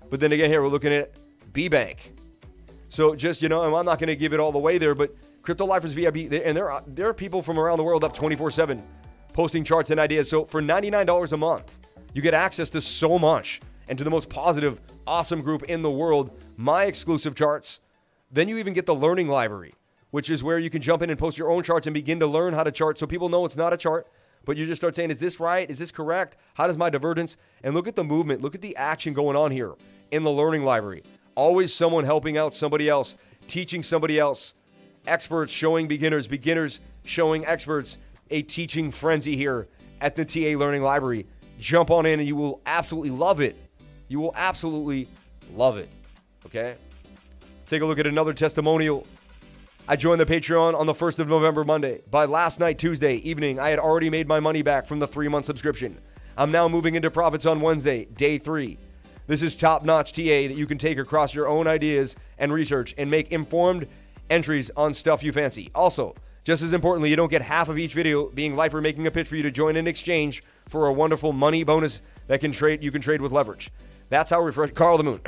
But then again, here we're looking at B-Bank. So just, and I'm not going to give it all the way there, but Crypto Lifers VIP, and there are people from around the world up 24/7 posting charts and ideas. So for $99 a month, you get access to so much and to the most positive, awesome group in the world, my exclusive charts. Then you even get the learning library, which is where you can jump in and post your own charts and begin to learn how to chart so people know it's not a chart, but you just start saying, is this right? Is this correct? How does my divergence? And look at the movement. Look at the action going on here in the learning library. Always someone helping out somebody else, teaching somebody else, experts showing beginners, beginners showing experts, a teaching frenzy here at the TA Learning Library. Jump on in and you will absolutely love it. You will absolutely love it. Okay? Take a look at another testimonial. I joined the Patreon on the 1st of November, Monday. By last night, Tuesday evening, I had already made my money back from the 3-month subscription. I'm now moving into profits on Wednesday, day 3. This is top-notch TA that you can take across your own ideas and research and make informed entries on stuff you fancy. Also, just as importantly, you don't get half of each video being Lifer making a pitch for you to join in exchange for a wonderful money bonus that you can trade with leverage. That's how refreshing, Carl the Moon.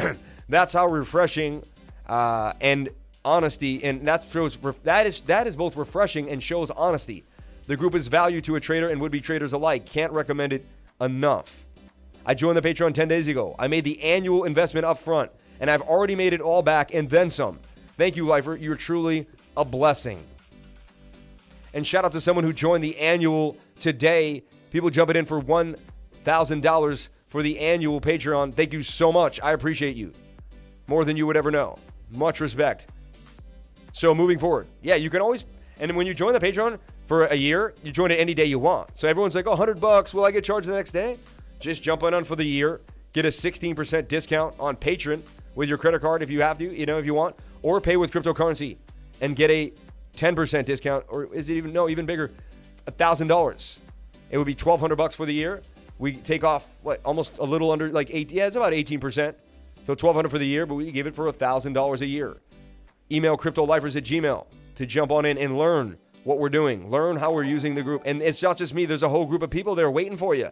That's how refreshing and honesty, and that is both refreshing and shows honesty. The group is value to a trader and would-be traders alike. Can't recommend it enough. I joined the Patreon 10 days ago. I made the annual investment up front, and I've already made it all back and then some. Thank you, Lifer. You're truly a blessing. And shout out to someone who joined the annual today. People jumping in for $1,000 for the annual Patreon. Thank you so much. I appreciate you more than you would ever know. Much respect. So moving forward, yeah, you can always, and when you join the Patreon for a year, you join it any day you want. So everyone's like, oh, $100, will I get charged the next day? Just jump on for the year. Get a 16% discount on Patreon with your credit card if you have to, if you want, or pay with cryptocurrency and get a 10% discount, or is it even bigger, $1,000. It would be $1,200 for the year. We take off almost a little under it's about 18%. So $1,200 for the year, but we give it for $1,000 a year. Email cryptolifers@gmail.com to jump on in and learn what we're doing, learn how we're using the group. And it's not just me, there's a whole group of people there waiting for you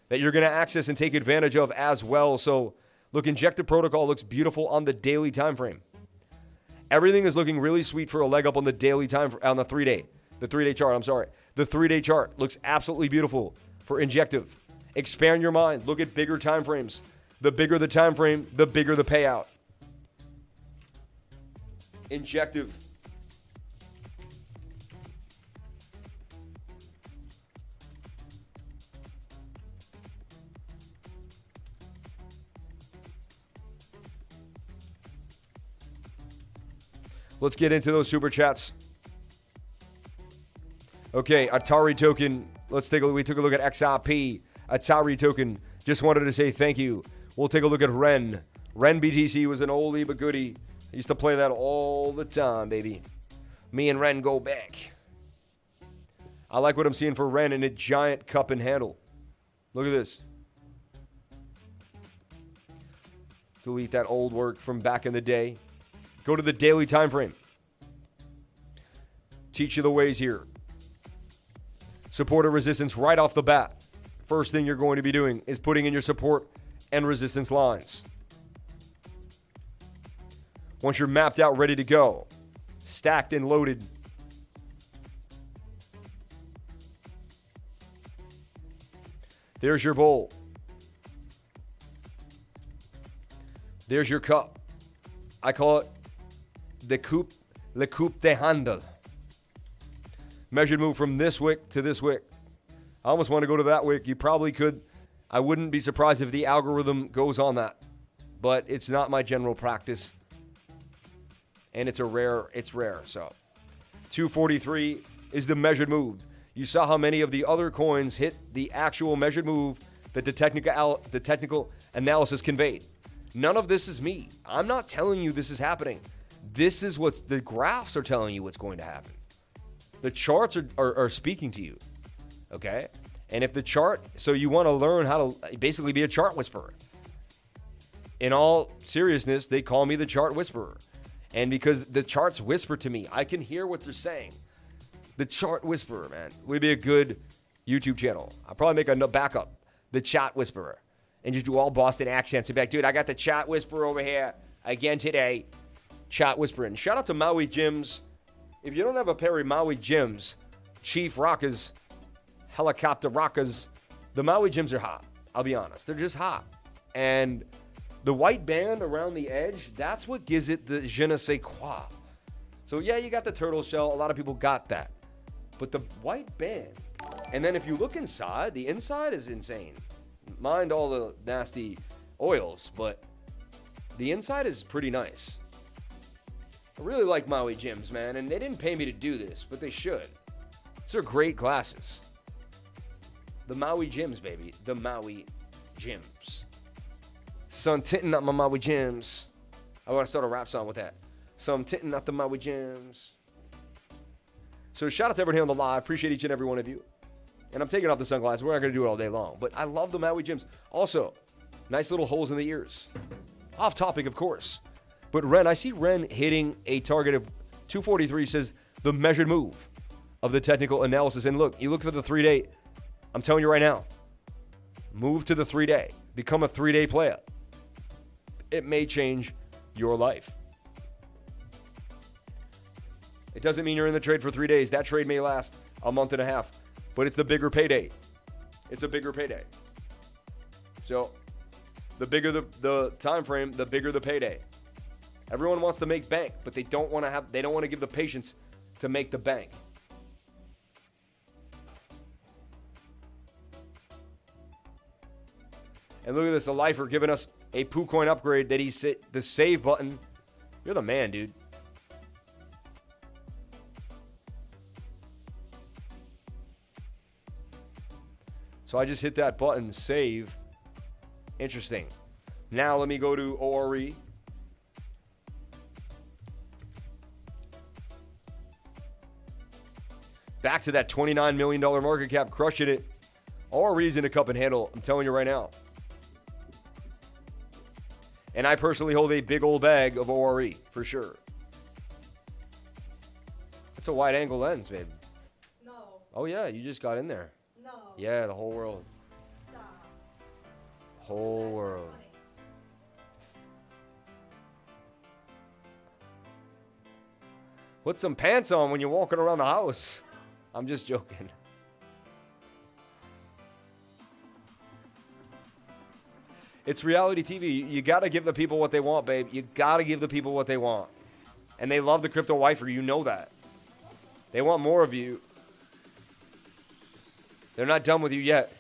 that you're going to access and take advantage of as well. So look, Injective Protocol looks beautiful on the daily time frame. Everything is looking really sweet for a leg up on the daily time, on the 3-day chart. The 3-day chart looks absolutely beautiful for Injective. Expand your mind. Look at bigger time frames. The bigger the time frame, the bigger the payout. Injective. Let's get into those super chats. Okay, ATARI token. Let's take a look. We took a look at XRP. ATARI token. Just wanted to say thank you. We'll take a look at REN. REN BTC was an oldie but goodie. I used to play that all the time, baby. Me and REN go back. I like what I'm seeing for REN in a giant cup and handle. Look at this. Delete that old work from back in the day. Go to the daily time frame. Teach you the ways here. Support or resistance right off the bat. First thing you're going to be doing is putting in your support and resistance lines. Once you're mapped out, ready to go, stacked and loaded, there's your bowl. There's your cup. I call it le coupe de handle. Measured move from this wick to this wick. I almost want to go to that wick. You probably could. I wouldn't be surprised if the algorithm goes on that. But it's not my general practice. And it's rare. So 243 is the measured move. You saw how many of the other coins hit the actual measured move that the technical analysis conveyed. None of this is me. I'm not telling you this is happening. This is what the graphs are telling you what's going to happen. The charts are speaking to you. Okay? And if the chart, so you want to learn how to basically be a chart whisperer. In all seriousness, they call me the chart whisperer. And because the charts whisper to me, I can hear what they're saying. The chart whisperer, man, would be a good YouTube channel. I'll probably make a backup, the chat whisperer, and just do all Boston accents. And be like, dude, I got the chat whisperer over here again today. Chat whispering. Shout out to Maui Gyms. If you don't have a pair of Maui Gyms, Chief Rockers, Helicopter Rockers, the Maui Gyms are hot. I'll be honest. They're just hot. And the white band around the edge, that's what gives it the je ne sais quoi. So yeah, you got the turtle shell. A lot of people got that. But the white band, and then if you look inside, the inside is insane. Mind all the nasty oils, but the inside is pretty nice. I really like Maui Gyms, man, and they didn't pay me to do this, but they should. These are great glasses. The Maui Gyms, baby. The Maui Gyms. Sun tinting up my Maui Gyms. I want to start a rap song with that. Sun tinting up the Maui Gyms. So shout out to everyone here on the live. Appreciate each and every one of you. And I'm taking off the sunglasses. We're not going to do it all day long. But I love the Maui Gyms. Also, nice little holes in the ears. Off topic, of course. But Ren, I see Ren hitting a target of 243, says the measured move of the technical analysis. And look, you look for the 3-day. I'm telling you right now, move to the 3-day. Become a 3-day player. It may change your life. It doesn't mean you're in the trade for 3 days. That trade may last a month and a half, but it's the bigger payday. It's a bigger payday. So the bigger the time frame, the bigger the payday. Everyone wants to make bank, but they don't want to give the patience to make the bank. And look at this, a lifer giving us a PooCoin upgrade that he's hit the save button. You're the man, dude. So I just hit that button, save. Interesting. Now let me go to ORE. Back to that $29 million market cap, crushing it. ORE's in a cup and handle, I'm telling you right now. And I personally hold a big old bag of ORE, for sure. It's a wide angle lens, babe. No. Oh, yeah, you just got in there. No. Yeah, the whole world. Stop. Whole world. Put some pants on when you're walking around the house. I'm just joking. It's reality TV. You got to give the people what they want, babe. You got to give the people what they want. And they love the crypto wifer. You know that. They want more of you. They're not done with you yet.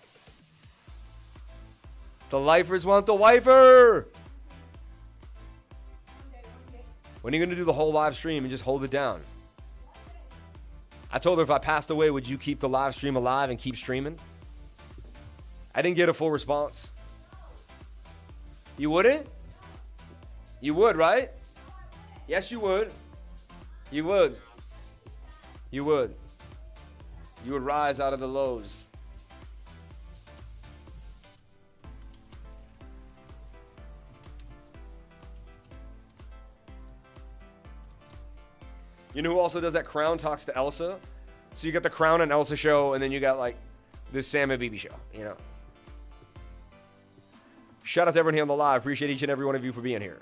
The lifers want the wifer. When are you going to do the whole live stream and just hold it down? I told her if I passed away, would you keep the live stream alive and keep streaming? I didn't get a full response. You wouldn't? You would, right? Yes, you would. You would. You would. You would rise out of the lows. You know who also does that? Crown talks to Elsa. So you got the Crown and Elsa show, and then you got like this Sam and BB show, you know. Shout out to everyone here on the live. Appreciate each and every one of you for being here.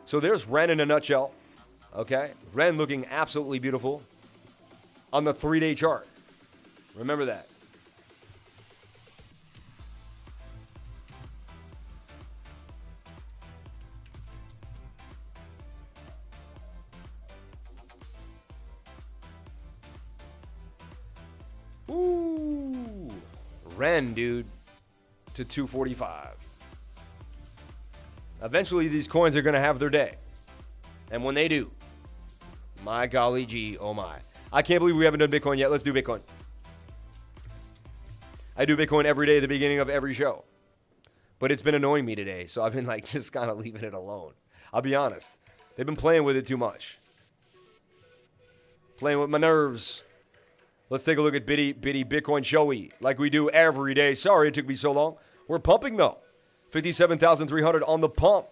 So there's Ren in a nutshell. Okay. Ren looking absolutely beautiful on the 3-day chart. Remember that. Ooh. Ren, dude, to 245. Eventually, these coins are going to have their day. And when they do, my golly gee, oh my. I can't believe we haven't done Bitcoin yet. Let's do Bitcoin. I do Bitcoin every day at the beginning of every show. But it's been annoying me today, so I've been like just kind of leaving it alone. I'll be honest. They've been playing with it too much. Playing with my nerves. Let's take a look at bitty Bitcoin showy like we do every day. Sorry it took me so long. We're pumping though. 57,300 on the pump.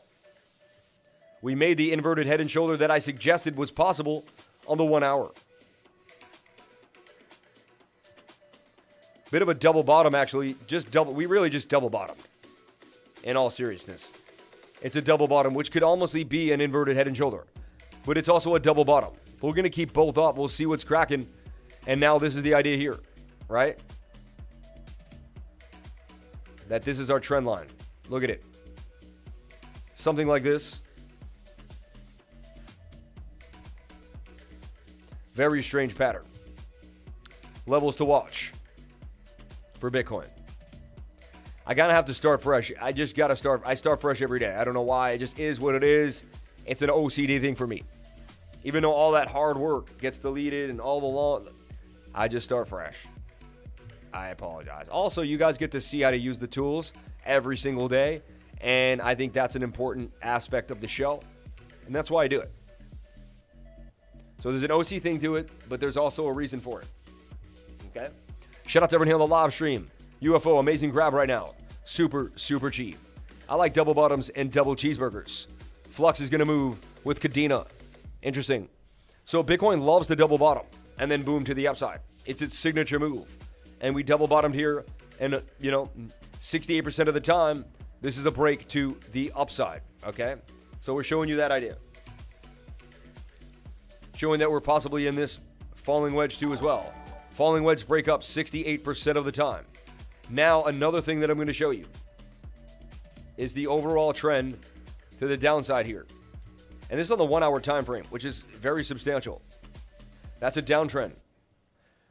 We made the inverted head and shoulder that I suggested was possible on the 1 hour. Bit of a double bottom actually. We really just double bottomed. In all seriousness. It's a double bottom, which could almost be an inverted head and shoulder. But it's also a double bottom. But we're going to keep both up. We'll see what's cracking. And now this is the idea here, right? That this is our trend line. Look at it. Something like this. Very strange pattern. Levels to watch for Bitcoin. I gotta have to start fresh. I just gotta start. I start fresh every day. I don't know why. It just is what it is. It's an OCD thing for me. Even though all that hard work gets deleted and all the long, I just start fresh. I apologize. Also, you guys get to see how to use the tools every single day. And I think that's an important aspect of the show. And that's why I do it. So there's an OC thing to it, but there's also a reason for it. Okay? Shout out to everyone here on the live stream. UFO, amazing grab right now. Super, super cheap. I like double bottoms and double cheeseburgers. Flux is going to move with Kadena. Interesting. So Bitcoin loves the double bottom and then boom to the upside. It's its signature move. And we double bottomed here. And, 68% of the time, this is a break to the upside. Okay? So we're showing you that idea. Showing that we're possibly in this falling wedge too as well. Falling wedge break up 68% of the time. Now, another thing that I'm going to show you is the overall trend to the downside here. And this is on the 1 hour time frame, which is very substantial. That's a downtrend.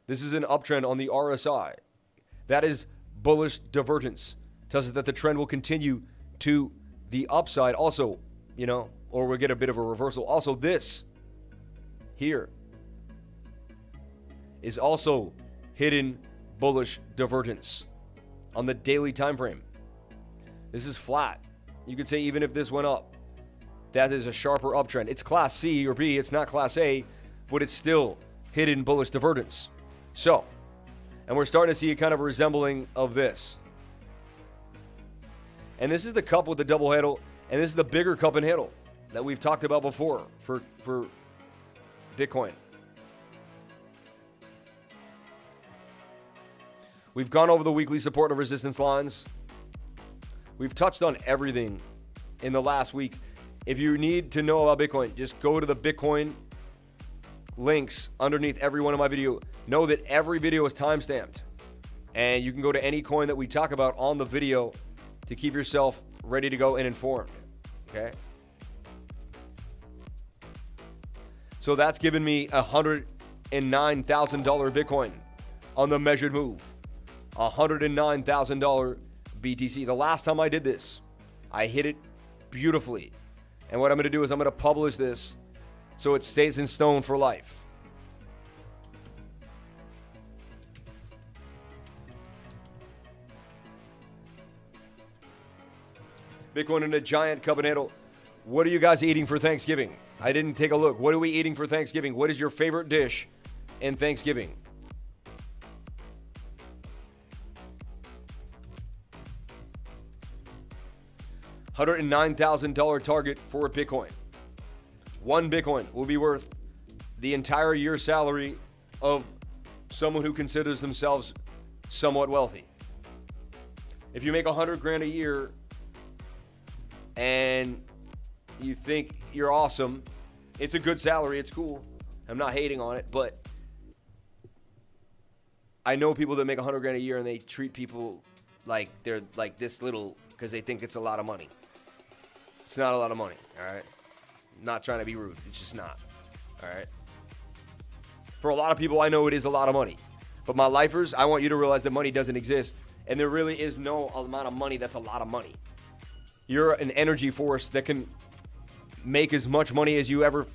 This is an uptrend on the RSI. That is bullish divergence. Tells us that the trend will continue to the upside. Also, or we'll get a bit of a reversal. Also, this here is also hidden bullish divergence on the daily time frame. This is flat. You could say even if this went up, that is a sharper uptrend. It's class C or B, it's not class A, but it's still hidden bullish divergence. So, and we're starting to see a kind of resembling of this. And this is the cup with the double handle, and this is the bigger cup and handle that we've talked about before for Bitcoin. We've gone over the weekly support and resistance lines. We've touched on everything in the last week. If you need to know about Bitcoin, just go to the Bitcoin links underneath every one of my videos. Know that every video is timestamped. And you can go to any coin that we talk about on the video to keep yourself ready to go and informed. Okay? So that's given me $109,000 Bitcoin on the measured move. $109,000 BTC. The last time I did this, I hit it beautifully. And what I'm going to do is I'm going to publish this so it stays in stone for life. Bitcoin in a giant cabanero. What are you guys eating for Thanksgiving? I didn't take a look. What are we eating for Thanksgiving? What is your favorite dish in Thanksgiving? $109,000 target for a Bitcoin. One Bitcoin will be worth the entire year's salary of someone who considers themselves somewhat wealthy. If you make $100,000 a year and you think you're awesome, it's a good salary, it's cool. I'm not hating on it, but I know people that make $100,000 a year and they treat people like they're like this little because they think it's a lot of money. It's not a lot of money, all right? Not trying to be rude. It's just not, all right? For a lot of people, I know it is a lot of money. But my lifers, I want you to realize that money doesn't exist. And there really is no amount of money that's a lot of money. You're an energy force that can make as much money as you ever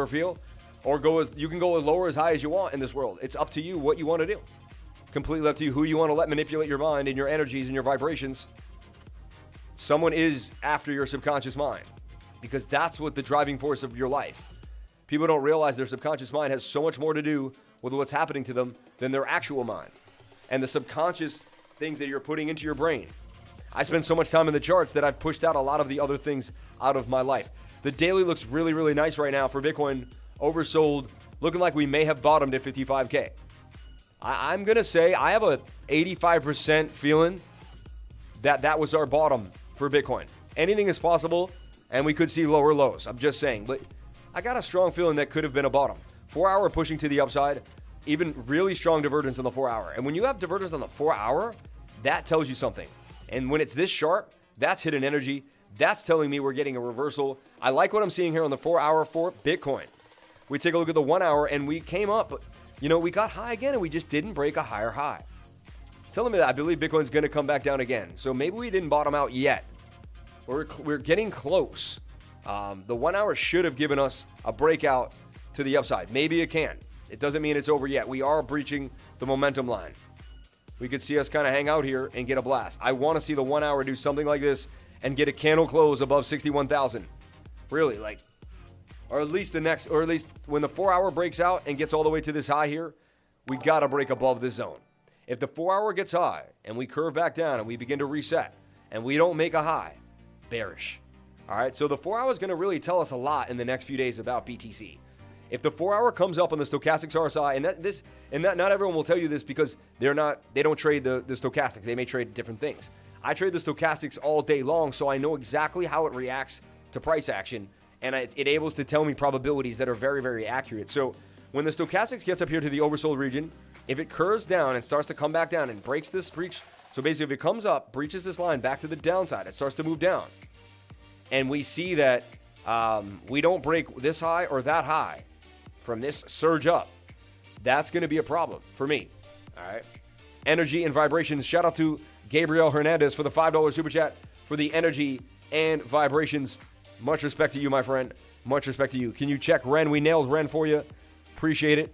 feel, or you can go as low or as high as you want in this world. It's up to you what you want to do. Completely up to you who you want to let manipulate your mind and your energies and your vibrations. Someone is after your subconscious mind because that's what the driving force of your life. People don't realize their subconscious mind has so much more to do with what's happening to them than their actual mind and the subconscious things that you're putting into your brain. I spend so much time in the charts that I've pushed out a lot of the other things out of my life. The daily looks really, really nice right now for Bitcoin. Oversold, looking like we may have bottomed at 55K. I'm going to say I have a 85% feeling that was our bottom for Bitcoin. Anything is possible, and we could see lower lows. I'm just saying. But I got a strong feeling that could have been a bottom. 4 hour pushing to the upside, even really strong divergence on the 4 hour. And when you have divergence on the 4 hour, that tells you something. And when it's this sharp, that's hidden energy. That's telling me we're getting a reversal. I like what I'm seeing here on the 4 hour for Bitcoin. We take a look at the 1 hour, and we came up. You know, we got high again, and we just didn't break a higher high. It's telling me that I believe Bitcoin's going to come back down again. So maybe we didn't bottom out yet. We're getting close. The 1 hour should have given us a breakout to the upside. Maybe it can. It doesn't mean it's over yet. We are breaching the momentum line. We could see us kind of hang out here and get a blast. I want to see the 1 hour do something like this and get a candle close above 61,000. Really, like, or at least when the 4 hour breaks out and gets all the way to this high here, we got to break above this zone. If the 4 hour gets high and we curve back down and we begin to reset and we don't make a high, bearish. All right, so the 4 hour is going to really tell us a lot in the next few days about BTC. If the 4 hour comes up on the stochastics RSI, and not everyone will tell you this because they don't trade the stochastics. They may trade different things. I trade the stochastics all day long, so I know exactly how it reacts to price action, and it able to tell me probabilities that are very, very accurate. So when the stochastics gets up here to the oversold region, if it curves down and starts to come back down and breaks this breach, so basically if it comes up, breaches this line back to the downside, it starts to move down, and we see that we don't break this high or that high from this surge up, that's going to be a problem for me. All right. Energy and vibrations. Shout out to Gabriel Hernandez for the $5 super chat for the energy and vibrations. Much respect to you, my friend. Much respect to you. Can you check Ren? We nailed Ren for you. Appreciate it.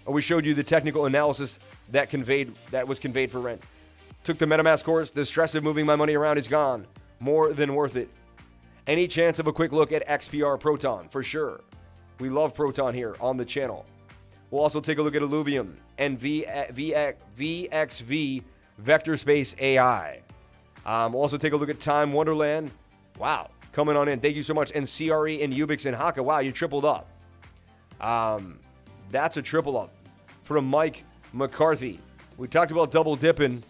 We showed you the technical analysis that was conveyed for Ren. Took the MetaMask course. The stress of moving my money around is gone. More than worth it. Any chance of a quick look at XPR Proton? For sure. We love Proton here on the channel. We'll also take a look at Illuvium and VXV Vector Space AI. We'll also take a look at Time Wonderland. Wow, coming on in. Thank you so much. And CRE and Ubix and HAKA. Wow, you tripled up. That's a triple up from Mike McCarthy. We talked about double dipping,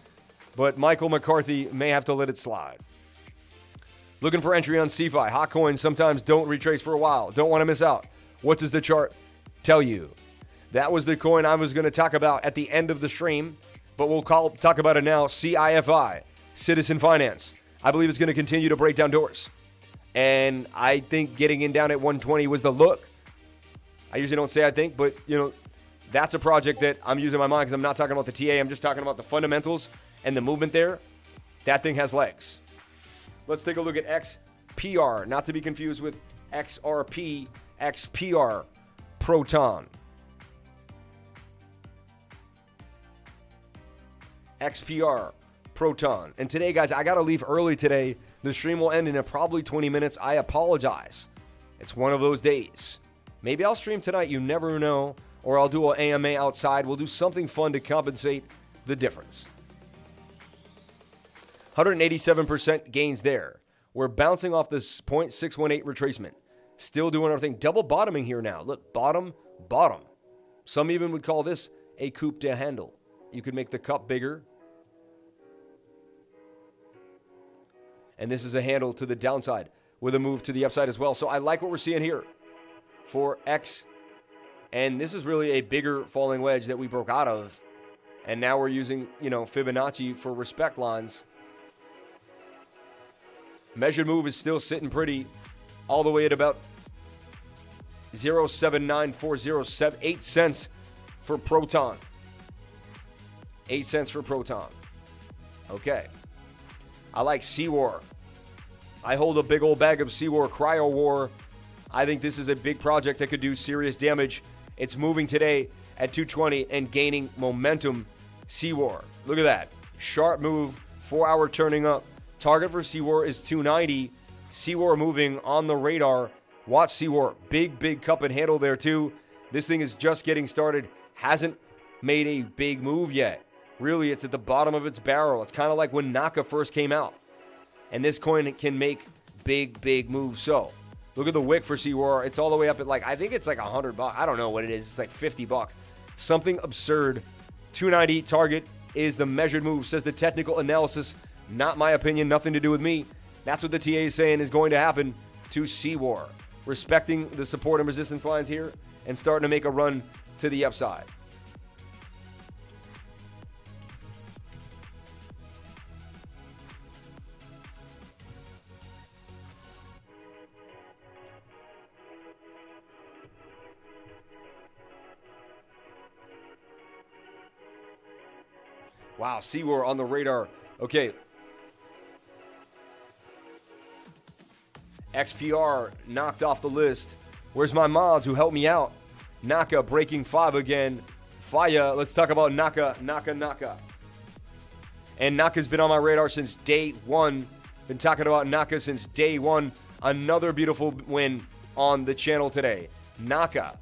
but Michael McCarthy may have to let it slide. Looking for entry on CIFI. Hot coins sometimes don't retrace for a while. Don't want to miss out. What does the chart tell you? That was the coin I was going to talk about at the end of the stream. but we'll talk about it now. CIFI, Citizen Finance. I believe it's going to continue to break down doors. And I think getting in down at 120 was the look. I usually don't say I think, but, you know, that's a project that I'm using my mind because I'm not talking about the TA. I'm just talking about the fundamentals and the movement there. That thing has legs. Let's take a look at XPR, not to be confused with XRP, XPR, Proton. XPR, Proton. And today, guys, I got to leave early today. The stream will end in probably 20 minutes. I apologize. It's one of those days. Maybe I'll stream tonight. You never know. Or I'll do an AMA outside. We'll do something fun to compensate the difference. 187% gains there. We're bouncing off this 0.618 retracement. Still doing our thing. Double bottoming here now. Look, bottom, bottom. Some even would call this a coupe de handle. You could make the cup bigger. And this is a handle to the downside with a move to the upside as well. So I like what we're seeing here for X. And this is really a bigger falling wedge that we broke out of. And now we're using, you know, Fibonacci for respect lines. Measured move is still sitting pretty all the way at about 0.79407, 8 cents for Proton. 8 cents for Proton. Okay. I like CWAR. I hold a big old bag of CWAR, Cryo War. I think this is a big project that could do serious damage. It's moving today at 220 and gaining momentum. CWAR. Look at that. Sharp move. 4 hour turning up. Target for CWAR is 290. CWAR moving on the radar. Watch CWAR. Big, big cup and handle there too. This thing is just getting started. Hasn't made a big move yet. Really, it's at the bottom of its barrel. It's kind of like when NAKA first came out. And this coin can make big, big moves. So, look at the wick for CWAR. It's all the way up at like, I think it's like $100. I don't know what it is. It's like $50. Something absurd. 290 target is the measured move, says the technical analysis. Not my opinion, nothing to do with me. That's what the TA is saying is going to happen to CWAR. Respecting the support and resistance lines here and starting to make a run to the upside. Wow, CWAR on the radar. Okay. XPR knocked off the list. Where's my mods who helped me out? NAKA breaking 5 again. Fire. Let's talk about NAKA. And NAKA's been on my radar since day one. Been talking about NAKA since day one. Another beautiful win on the channel today. NAKA.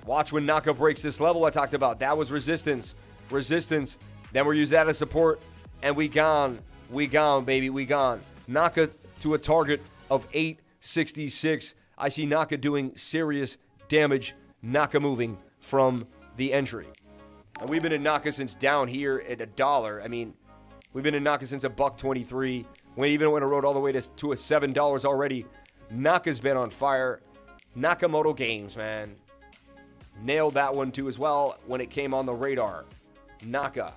Watch when NAKA breaks this level I talked about. That was resistance. Resistance. Then we're using that as support. And we gone. We gone, baby. We gone. NAKA to a target of 866. I see NAKA doing serious damage. NAKA moving from the entry. And we've been in NAKA since down here at $1. I mean, we've been in NAKA since $1.23. We even went a road all the way to $7 already. NAKA's been on fire. Nakamoto Games, man. Nailed that one too as well when it came on the radar. NAKA.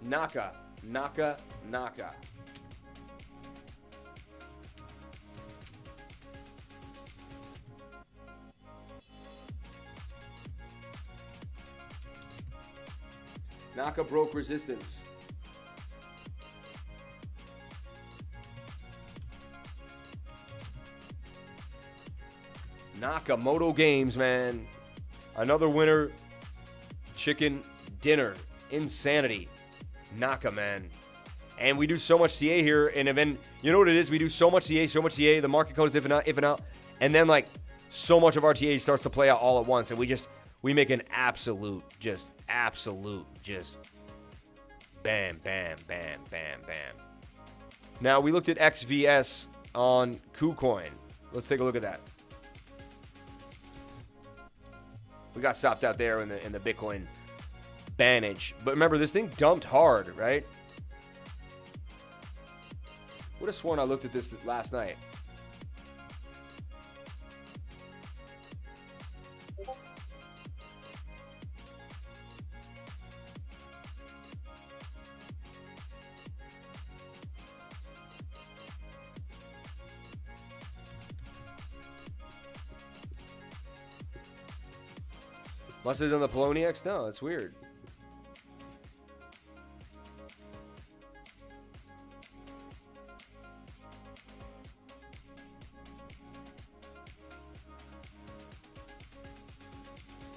NAKA. NAKA. NAKA. NAKA broke resistance. Nakamoto Games, man. Another winner. Chicken dinner. Insanity. NAKA, man. And we do so much CA here. And then, you know what it is? We do so much CA, so much CA. The market code is if out. And then, like, so much of our TA starts to play out all at once. And we make an absolute bam, bam, bam, bam, bam. Now, we looked at XVS on KuCoin. Let's take a look at that. We got stopped out there in the Bitcoin bannage. But remember, this thing dumped hard, right? Would have sworn I looked at this last night. Must have done the Poloniex? No, it's weird.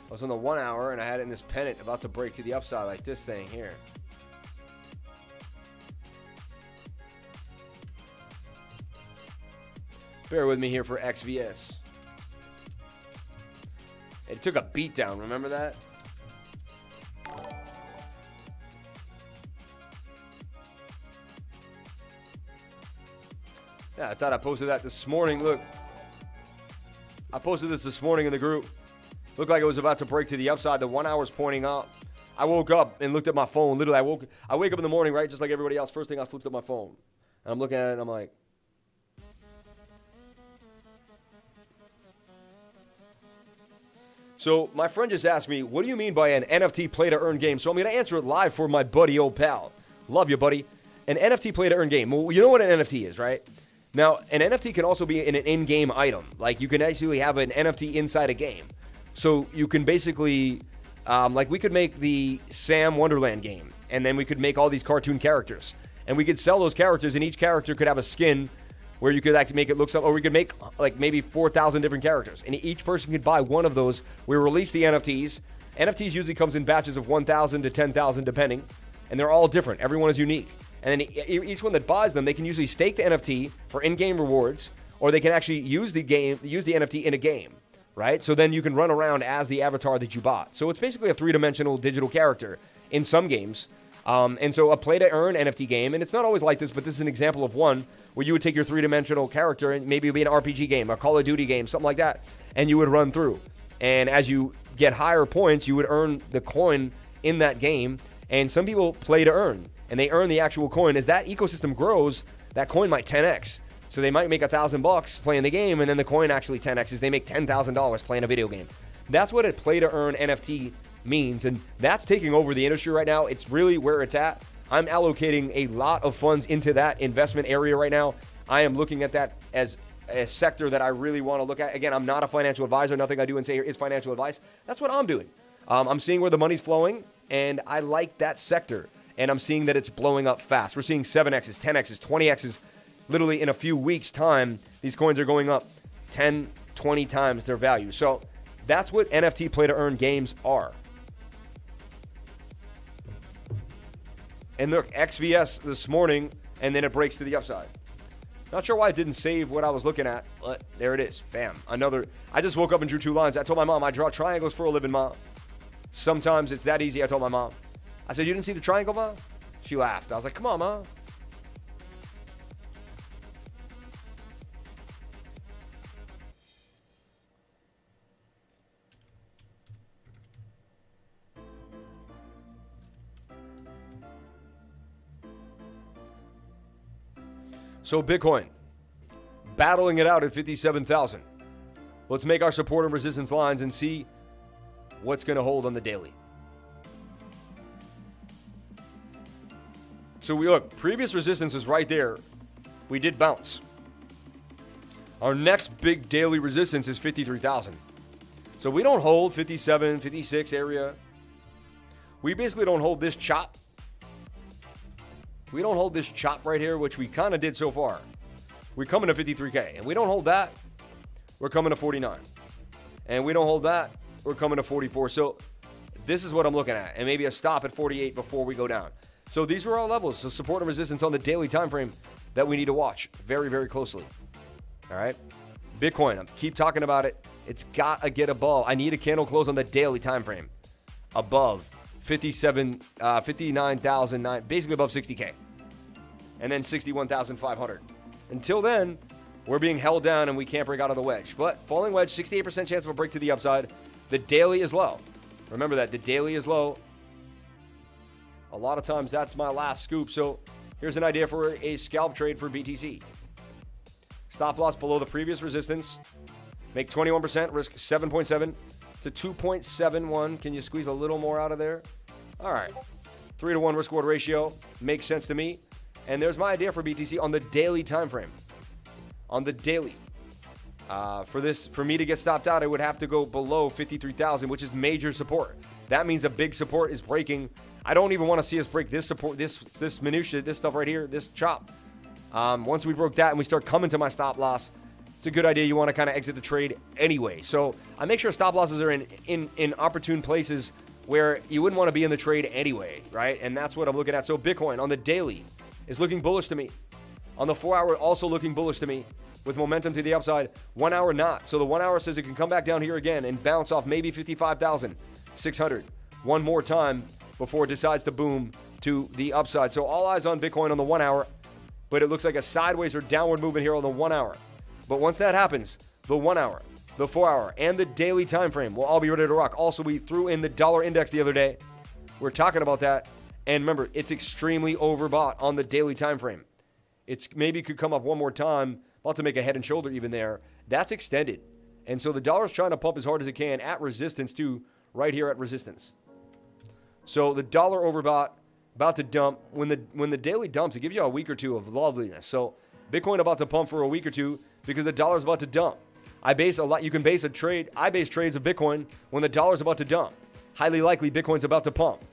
I was on the 1 hour and I had it in this pennant about to break to the upside like this thing here. Bear with me here for XVS. It took a beat down, remember that? Yeah, I thought I posted that this morning. Look, I posted this morning in the group. Looked like it was about to break to the upside. The 1 hour's pointing up. I woke up and looked at my phone. Literally, I wake up in the morning, right, just like everybody else. First thing, I flipped up my phone. And I'm looking at it, and I'm like, so my friend just asked me, what do you mean by an NFT play-to-earn game? So I'm going to answer it live for my buddy, old pal. Love you, buddy. An NFT play-to-earn game. Well, you know what an NFT is, right? Now, an NFT can also be an in-game item. Like, you can actually have an NFT inside a game. So you can basically, like we could make the Sam Wonderland game, and then we could make all these cartoon characters. And we could sell those characters, and each character could have a skin where you could actually make it look something, or we could make like maybe 4,000 different characters. And each person could buy one of those. We release the NFTs. NFTs usually comes in batches of 1,000 to 10,000 depending, and they're all different. Everyone is unique. And then each one that buys them, they can usually stake the NFT for in-game rewards, or they can actually use the NFT in a game. Right? So then you can run around as the avatar that you bought. So it's basically a three-dimensional digital character in some games. And so a play-to-earn NFT game, and it's not always like this, but this is an example of one where you would take your three-dimensional character, and maybe it would be an RPG game, a Call of Duty game, something like that, and you would run through. And as you get higher points, you would earn the coin in that game, and some people play to earn, and they earn the actual coin. As that ecosystem grows, that coin might 10x. So they might make $1,000 playing the game, and then the coin actually 10x's. They make $10,000 playing a video game. That's what a play-to-earn NFT means, and that's taking over the industry right now. It's really where it's at. I'm allocating a lot of funds into that investment area right now. I am looking at that as a sector that I really want to look at. Again, I'm not a financial advisor. Nothing I do and say here is financial advice. That's what I'm doing. I'm seeing where the money's flowing, and I like that sector, and I'm seeing that it's blowing up fast. We're seeing 7x's, 10x's, 20x's. Literally in a few weeks' time, these coins are going up 10, 20 times their value. So that's what NFT play-to-earn games are. And look, XVS this morning, and then it breaks to the upside. Not sure why it didn't save what I was looking at, but there it is. Bam. Another. I just woke up and drew two lines. I told my mom, I draw triangles for a living, Mom. Sometimes it's that easy, I told my mom. I said, you didn't see the triangle, Mom? She laughed. I was like, come on, Mom. So Bitcoin, battling it out at 57,000. Let's make our support and resistance lines and see what's going to hold on the daily. So we look, previous resistance is right there. We did bounce. Our next big daily resistance is 53,000. So we don't hold 57, 56 area. We basically don't hold this chop. We don't hold this chop right here, which we kind of did so far. We're coming to 53K, and we don't hold that. We're coming to 49. And we don't hold that. We're coming to 44. So this is what I'm looking at, and maybe a stop at 48 before we go down. So these are all levels. So support and resistance on the daily time frame that we need to watch very, very closely. All right. Bitcoin, I keep talking about it. It's got to get above. I need a candle close on the daily time frame above 59,009, basically above 60K, and then 61,500. Until then, we're being held down and we can't break out of the wedge. But falling wedge, 68% chance of a break to the upside. The daily is low. Remember that the daily is low. A lot of times that's my last scoop. So here's an idea for a scalp trade for BTC. Stop loss below the previous resistance. Make 21%, risk 7.7 to 2.71. Can you squeeze a little more out of there? All right. 3-to-1 risk-reward ratio makes sense to me. And there's my idea for BTC on the daily time frame. On the daily. For me to get stopped out, I would have to go below 53,000, which is major support. That means a big support is breaking. I don't even want to see us break this support, this minutia, this stuff right here, this chop. Once we broke that and we start coming to my stop loss, it's a good idea. You want to kind of exit the trade anyway. So I make sure stop losses are in opportune places where you wouldn't want to be in the trade anyway, right? And that's what I'm looking at. So Bitcoin on the daily is looking bullish to me. On the 4 hour, also looking bullish to me with momentum to the upside. 1 hour not. So the 1 hour says it can come back down here again and bounce off maybe 55,600 one more time before it decides to boom to the upside. So all eyes on Bitcoin on the 1 hour, but it looks like a sideways or downward movement here on the 1 hour. But once that happens, the 1 hour, the 4 hour, and the daily time frame will all be ready to rock. Also, we threw in the dollar index the other day. We're talking about that. And remember, it's extremely overbought on the daily time frame. It's maybe could come up one more time, about to make a head and shoulder even there. That's extended. And so the dollar's trying to pump as hard as it can at resistance too, right here at resistance. So the dollar overbought, about to dump. When the daily dumps, it gives you a week or two of loveliness. So Bitcoin about to pump for a week or two because the dollar's about to dump. I base trades of Bitcoin when the dollar's about to dump. Highly likely Bitcoin's about to pump.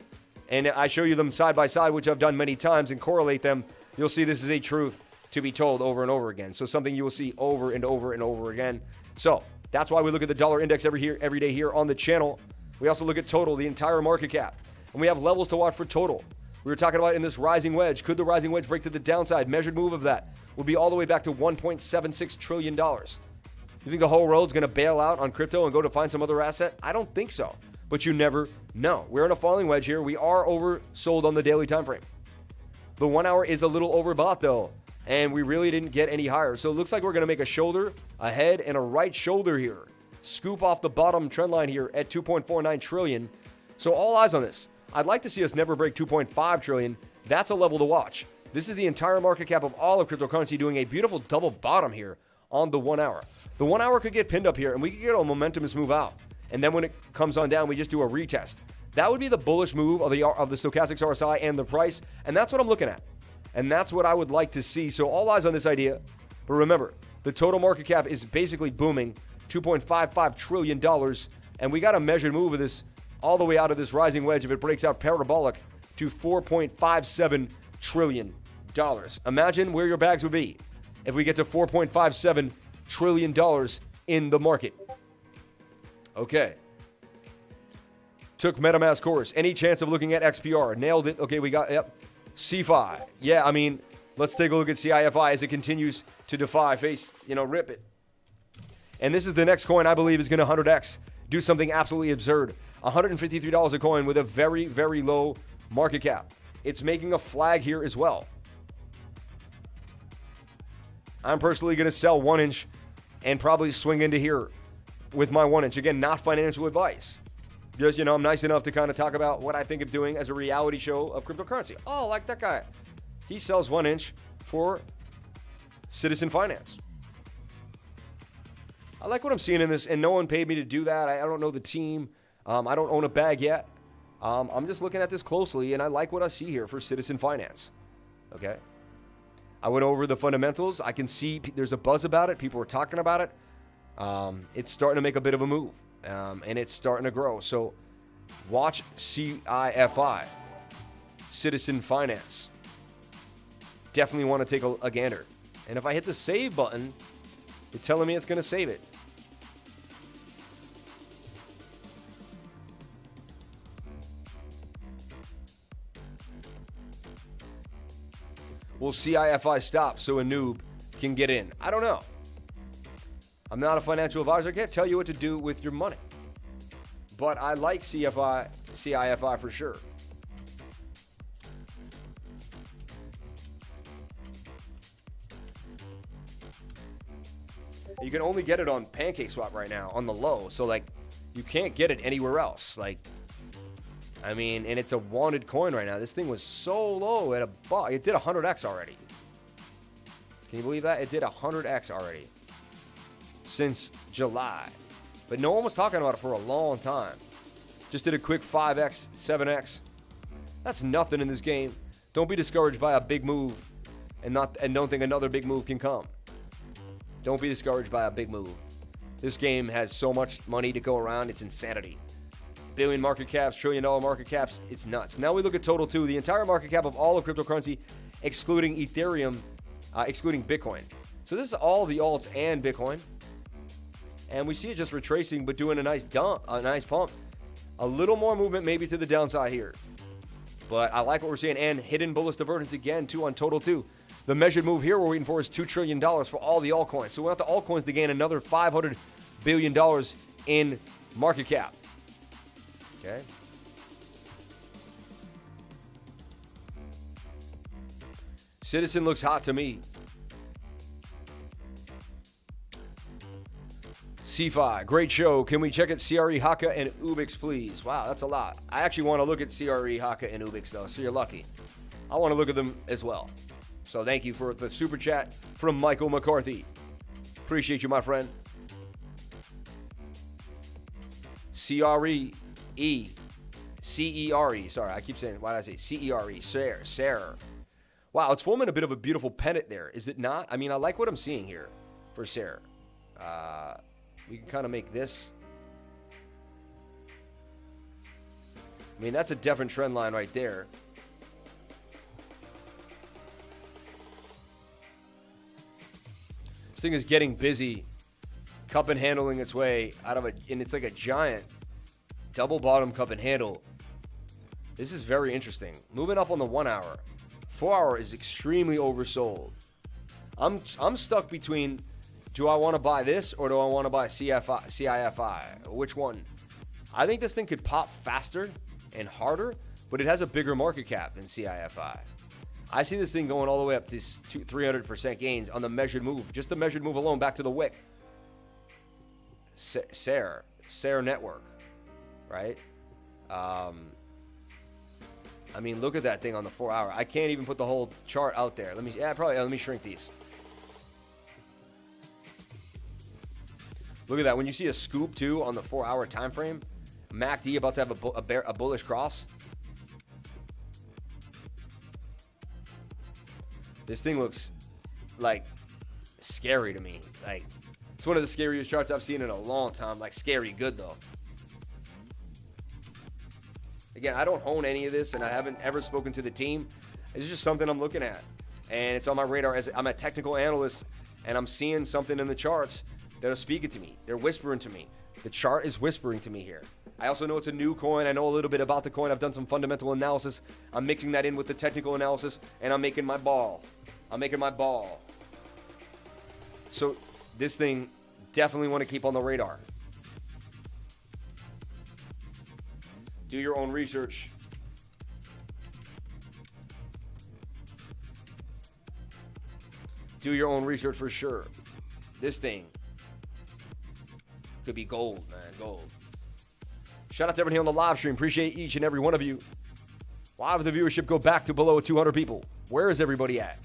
And I show you them side by side, which I've done many times, and correlate them. You'll see this is a truth to be told over and over again. So something you will see over and over and over again. So that's why we look at the dollar index every day here on the channel. We also look at total, the entire market cap. And we have levels to watch for total. We were talking about in this rising wedge. Could the rising wedge break to the downside? Measured move of that will be all the way back to $1.76 trillion. You think the whole world's going to bail out on crypto and go to find some other asset? I don't think so. But you never know. We're in a falling wedge here. We are oversold on the daily time frame. The 1 hour is a little overbought though, and we really didn't get any higher. So it looks like we're going to make a shoulder, a head, and a right shoulder here. Scoop off the bottom trend line here at 2.49 trillion. So all eyes on this. I'd like to see us never break 2.5 trillion. That's a level to watch. This is the entire market cap of all of cryptocurrency doing a beautiful double bottom here on the 1 hour. The 1 hour could get pinned up here, and we could get a momentumous move out. And then when it comes on down, we just do a retest. That would be the bullish move of the stochastics RSI and the price, and that's what I'm looking at. And that's what I would like to see. So all eyes on this idea. But remember, the total market cap is basically booming, $2.55 trillion, and we got a measured move of this all the way out of this rising wedge if it breaks out parabolic to $4.57 trillion. Imagine where your bags would be if we get to $4.57 trillion in the market. Okay. Took MetaMask course. Any chance of looking at XPR? Nailed it. Okay, we got, yep. CIFI. Yeah, I mean, let's take a look at CIFI as it continues to defy rip it. And this is the next coin I believe is going to 100x. Do something absolutely absurd. $153 a coin with a very, very low market cap. It's making a flag here as well. I'm personally going to sell 1 inch and probably swing into here with my 1 inch. Again, not financial advice. Just, I'm nice enough to kind of talk about what I think of doing as a reality show of cryptocurrency. Oh, like that guy. He sells 1 inch for Citizen Finance. I like what I'm seeing in this, and no one paid me to do that. I don't know the team. I don't own a bag yet. I'm just looking at this closely, and I like what I see here for Citizen Finance. Okay. I went over the fundamentals. I can see there's a buzz about it. People are talking about it. It's starting to make a bit of a move, and it's starting to grow. So watch CIFI, Citizen Finance. Definitely want to take a gander. And if I hit the save button, it's telling me it's going to save it. Will CIFI stop so a noob can get in? I don't know. I'm not a financial advisor. I can't tell you what to do with your money. But I like CIFI for sure. You can only get it on PancakeSwap right now on the low. So, you can't get it anywhere else. And it's a wanted coin right now. This thing was so low at $1. It did 100x already. Can you believe that? It did 100x already since July. But no one was talking about it for a long time. Just did a quick 5x, 7x. That's nothing in this game. Don't be discouraged by a big move and don't think another big move can come. Don't be discouraged by a big move. This game has so much money to go around, it's insanity. Billion market caps, $1 trillion market caps, it's nuts. Now we look at total too. The entire market cap of all of cryptocurrency, excluding Ethereum, excluding Bitcoin. So this is all the alts and Bitcoin. And we see it just retracing, but doing a nice dump, a nice pump. A little more movement maybe to the downside here. But I like what we're seeing. And hidden bullish divergence again, too, on total, too. The measured move here we're waiting for is $2 trillion for all the altcoins. So we want the altcoins to gain another $500 billion in market cap. Okay. Citizen looks hot to me. CIFI, great show. Can we check out CRE, HAKA, and UBIX, please? Wow, that's a lot. I actually want to look at CRE, HAKA, and UBIX, though, so you're lucky. I want to look at them as well. So thank you for the super chat from Michael McCarthy. Appreciate you, my friend. CRE, CERE. Sorry, I keep saying, why did I say CERE? CERE. Wow, it's forming a bit of a beautiful pennant there, is it not? I mean, I like what I'm seeing here for CERE. We can kind of make this. I mean, that's a different trend line right there. This thing is getting busy, cup and handling its way out of and it's like a giant double bottom cup and handle. This is very interesting. Moving up on the 1 hour. 4 hour is extremely oversold. I'm stuck between, do I want to buy this or do I want to buy CIFI? Which one? I think this thing could pop faster and harder, but it has a bigger market cap than CIFI. I see this thing going all the way up to 300% gains on the measured move. Just the measured move alone, back to the wick. CERE network, right? I mean, look at that thing on the 4 hour. I can't even put the whole chart out there. Let me shrink these. Look at that. When you see a scoop, too, on the 4 hour time frame, MACD about to have a bullish cross. This thing looks, like, scary to me. Like, it's one of the scariest charts I've seen in a long time. Like, scary good, though. Again, I don't own any of this, and I haven't ever spoken to the team. It's just something I'm looking at. And it's on my radar. As I'm a technical analyst, and I'm seeing something in the charts that are speaking to me. They're whispering to me. The chart is whispering to me here. I also know it's a new coin. I know a little bit about the coin. I've done some fundamental analysis. I'm mixing that in with the technical analysis, and I'm making my ball. So this thing, definitely want to keep on the radar. Do your own research. Do your own research for sure. This thing could be gold, man, gold. Shout out to everyone here on the live stream. Appreciate each and every one of you. Why would the viewership go back to below 200 people? Where is everybody at?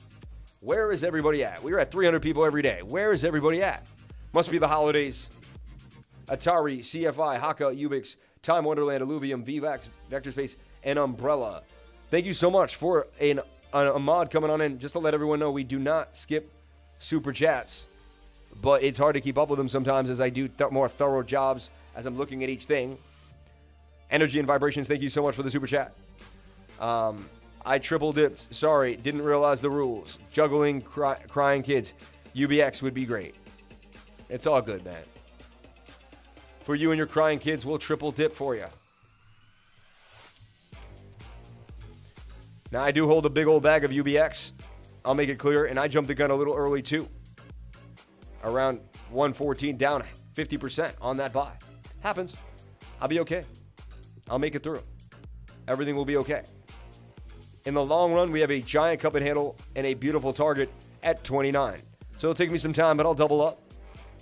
Where is everybody at? We are at 300 people every day. Where is everybody at? Must be the holidays. ATARI, CFI, HAKA, UBIX, Time Wonderland, Illuvium, VVAX, Vector Space, and Umbrella. Thank you so much for a mod coming on in. Just to let everyone know, we do not skip super chats, but it's hard to keep up with them sometimes as I do more thorough jobs as I'm looking at each thing. Energy and Vibrations, thank you so much for the super chat. I triple dipped. Sorry, didn't realize the rules. Juggling, crying kids. UBX would be great. It's all good, man. For you and your crying kids, we'll triple dip for you. Now, I do hold a big old bag of UBX. I'll make it clear, and I jumped the gun a little early, too. Around 114, down 50% on that buy. Happens. I'll be okay. I'll make it through. Everything will be okay. In the long run, we have a giant cup and handle and a beautiful target at 29. So it'll take me some time, but I'll double up.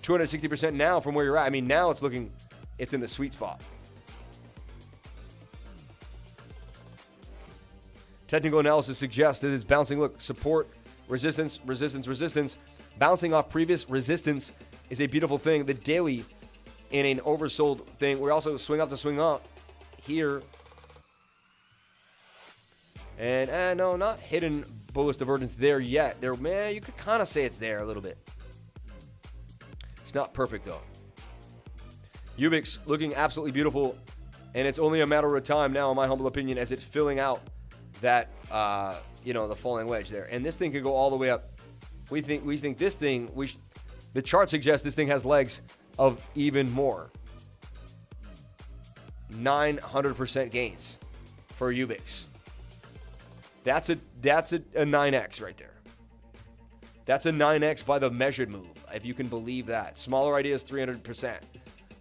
260% now from where you're at. I mean, now it's in the sweet spot. Technical analysis suggests that it's bouncing. Look, support, resistance, resistance, resistance. Bouncing off previous resistance is a beautiful thing. The daily in an oversold thing. We're also swing up to swing up here. And no, not hidden bullish divergence there yet. There, man, you could kind of say it's there a little bit. It's not perfect, though. EPIK's looking absolutely beautiful, and it's only a matter of time now, in my humble opinion, as it's filling out that, the falling wedge there. And this thing could go all the way up. We think this thing, the chart suggests this thing has legs of even more. 900% gains for EPIKs. That's a 9x right there. That's a 9x by the measured move, if you can believe that. Smaller ideas, 300%.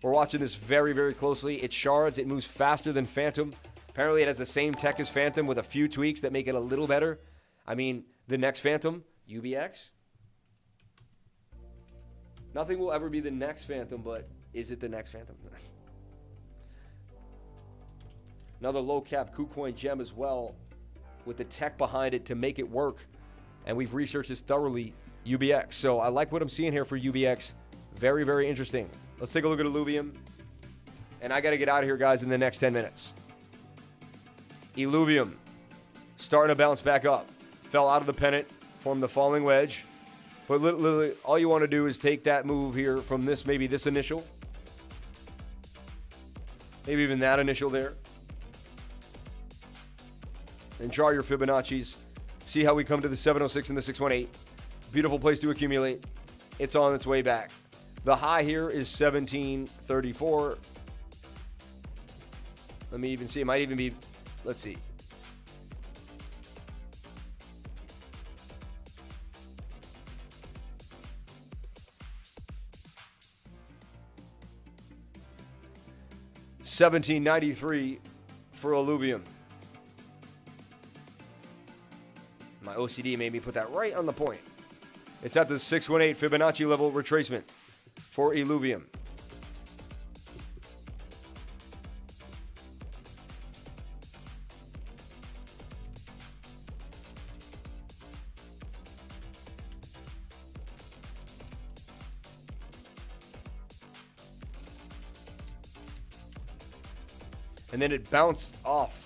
We're watching this very, very closely. It shards. It moves faster than Phantom. Apparently, it has the same tech as Phantom with a few tweaks that make it a little better. I mean, the next Phantom, UBX. Nothing will ever be the next Phantom, but is it the next Phantom? Another low-cap KuCoin gem as well, with the tech behind it to make it work. And we've researched this thoroughly, UBX. So I like what I'm seeing here for UBX. Very, very interesting. Let's take a look at Illuvium. And I got to get out of here, guys, in the next 10 minutes. Illuvium starting to bounce back up. Fell out of the pennant, formed the falling wedge. But literally, all you want to do is take that move here from this, maybe this initial. Maybe even that initial there. And draw your Fibonacci's. See how we come to the 706 and the 618. Beautiful place to accumulate. It's on its way back. The high here is 1734. Let me even see. It might even be, let's see. $17.93 for Illuvium. My OCD made me put that right on the point. It's at the 618 Fibonacci level retracement for Illuvium. And then it bounced off.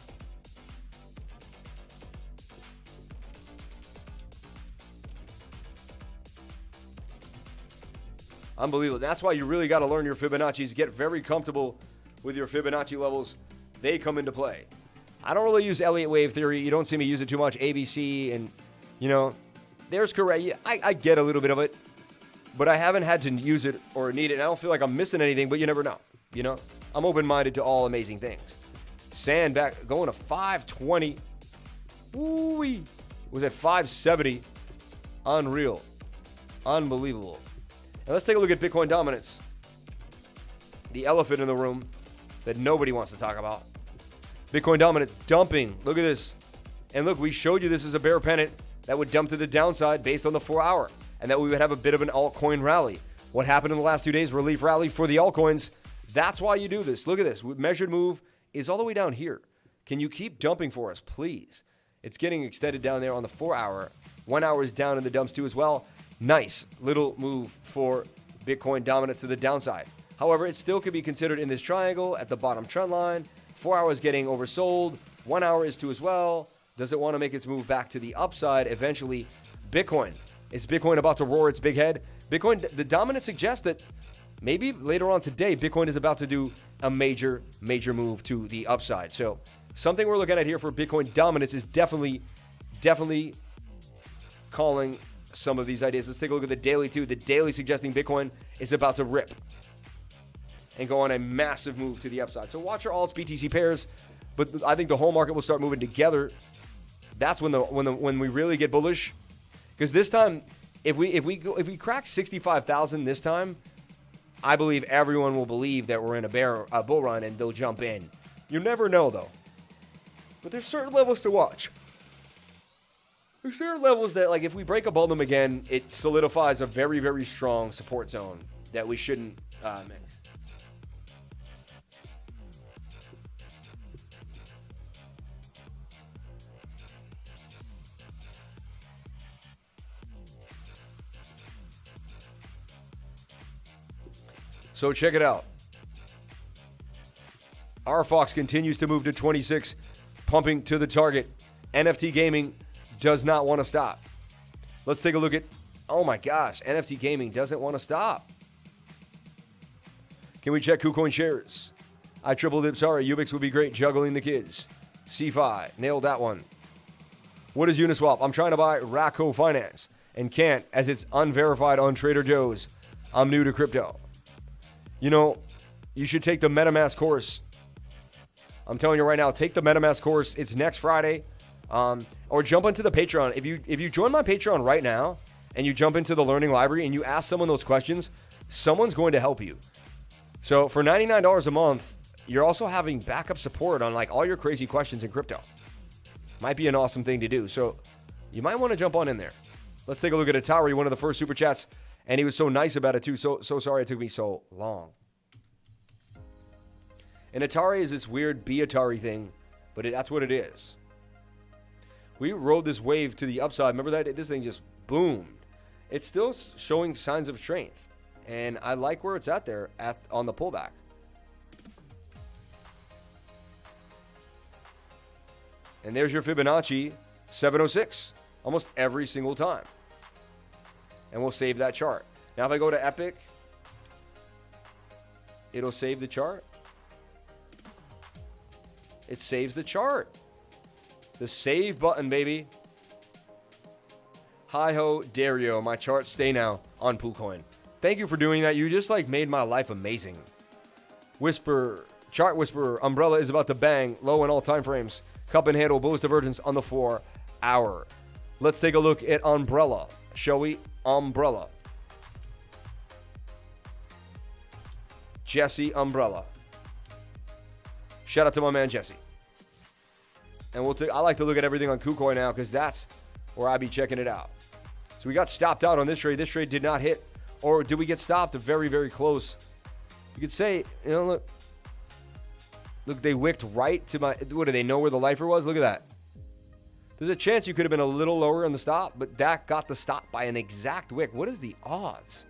Unbelievable. That's why you really got to learn your Fibonacci's. Get very comfortable with your Fibonacci levels. They come into play. I don't really use Elliott wave theory. You don't see me use it too much. ABC and, there's correct. I get a little bit of it, but I haven't had to use it or need it. And I don't feel like I'm missing anything, but you never know. I'm open-minded to all amazing things. Sand back, going to 520. Ooh-wee. Was at 570. Unreal. Unbelievable. Now let's take a look at Bitcoin dominance. The elephant in the room that nobody wants to talk about. Bitcoin dominance dumping. Look at this. And look, we showed you this is a bear pennant that would dump to the downside based on the 4 hour. And that we would have a bit of an altcoin rally. What happened in the last 2 days? Relief rally for the altcoins. That's why you do this. Look at this. Measured move is all the way down here. Can you keep dumping for us, please? It's getting extended down there on the 4 hour. 1 hour is down in the dumps too as well. Nice little move for Bitcoin dominance to the downside. However, it still could be considered in this triangle at the bottom trend line. 4 hours getting oversold. 1 hour is too as well. Does it want to make its move back to the upside eventually? Bitcoin. Is Bitcoin about to roar its big head? Bitcoin, the dominance suggests that maybe later on today, Bitcoin is about to do a major, major move to the upside. So something we're looking at here for Bitcoin dominance is definitely calling some of these ideas. Let's take a look at the daily too. The daily suggesting Bitcoin is about to rip and go on a massive move to the upside. So watch your alts, BTC pairs, but I think the whole market will start moving together. That's when we really get bullish. Because this time, if we crack 65,000 this time, I believe everyone will believe that we're in a bull run and they'll jump in. You never know though. But there's certain levels to watch. There's certain levels that, like, if we break above them again, it solidifies a very, very strong support zone that we shouldn't miss. So check it out. RFOX continues to move to 26, pumping to the target. NFT gaming does not want to stop. Let's take a look at, oh my gosh, NFT gaming doesn't want to stop. Can we check KuCoin shares? I triple dip. Sorry, Ubix would be great juggling the kids. CIFI. Nailed that one. What is Uniswap? I'm trying to buy Raco Finance and can't as it's unverified on Trader Joe's. I'm new to crypto. You know, you should take the MetaMask course. I'm telling you right now, take the MetaMask course. It's next Friday. Or jump into the Patreon. If you join my Patreon right now and you jump into the learning library and you ask someone those questions, someone's going to help you. So for $99 a month, you're also having backup support on like all your crazy questions in crypto. Might be an awesome thing to do. So you might want to jump on in there. Let's take a look at ATARI, one of the first super chats. And he was so nice about it too. So sorry it took me so long. And ATARI is this weird BATARI thing, but that's what it is. We rode this wave to the upside. Remember that? This thing just boomed. It's still showing signs of strength. And I like where it's at there on the pullback. And there's your Fibonacci 706 almost every single time. And we'll save that chart. Now if I go to EPIK, it'll save the chart. It saves the chart. The save button, baby. Hi-ho, Dario. My charts stay now on PooCoin. Thank you for doing that. You just like made my life amazing. Whisper, chart whisperer, umbrella is about to bang. Low in all time frames. Cup and handle, bullish divergence on the 4 hour. Let's take a look at umbrella, shall we? Umbrella. Jesse Umbrella. Shout out to my man Jesse. And I like to look at everything on KuCoin now because that's where I be checking it out. So we got stopped out on this trade. This trade did not hit. Or did we get stopped? Very, very close. You could say, you know, look. Look, they wicked right to my... What, do they know where the lifer was? Look at that. There's a chance you could have been a little lower on the stop, but that got the stop by an exact wick. What is the odds?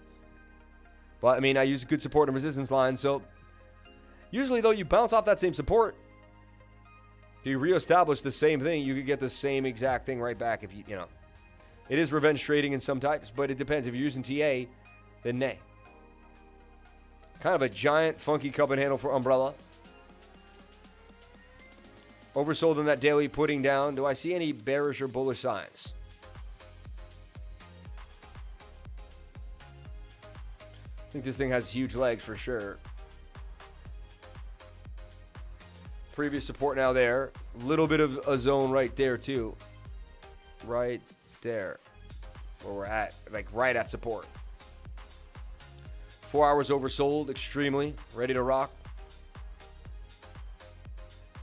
But, I mean, I use good support and resistance lines, so... Usually, though, you bounce off that same support. If you reestablish the same thing, you could get the same exact thing right back if you know. It is revenge trading in some types, but it depends. If you're using TA, then nay. Kind of a giant, funky cup and handle for umbrella. Oversold on that daily, putting down. Do I see any bearish or bullish signs? I think this thing has huge legs for sure. Previous support now there. Little bit of a zone right there too. Right there. Where we're at. Like right at support. 4 hours oversold. Extremely. Ready to rock.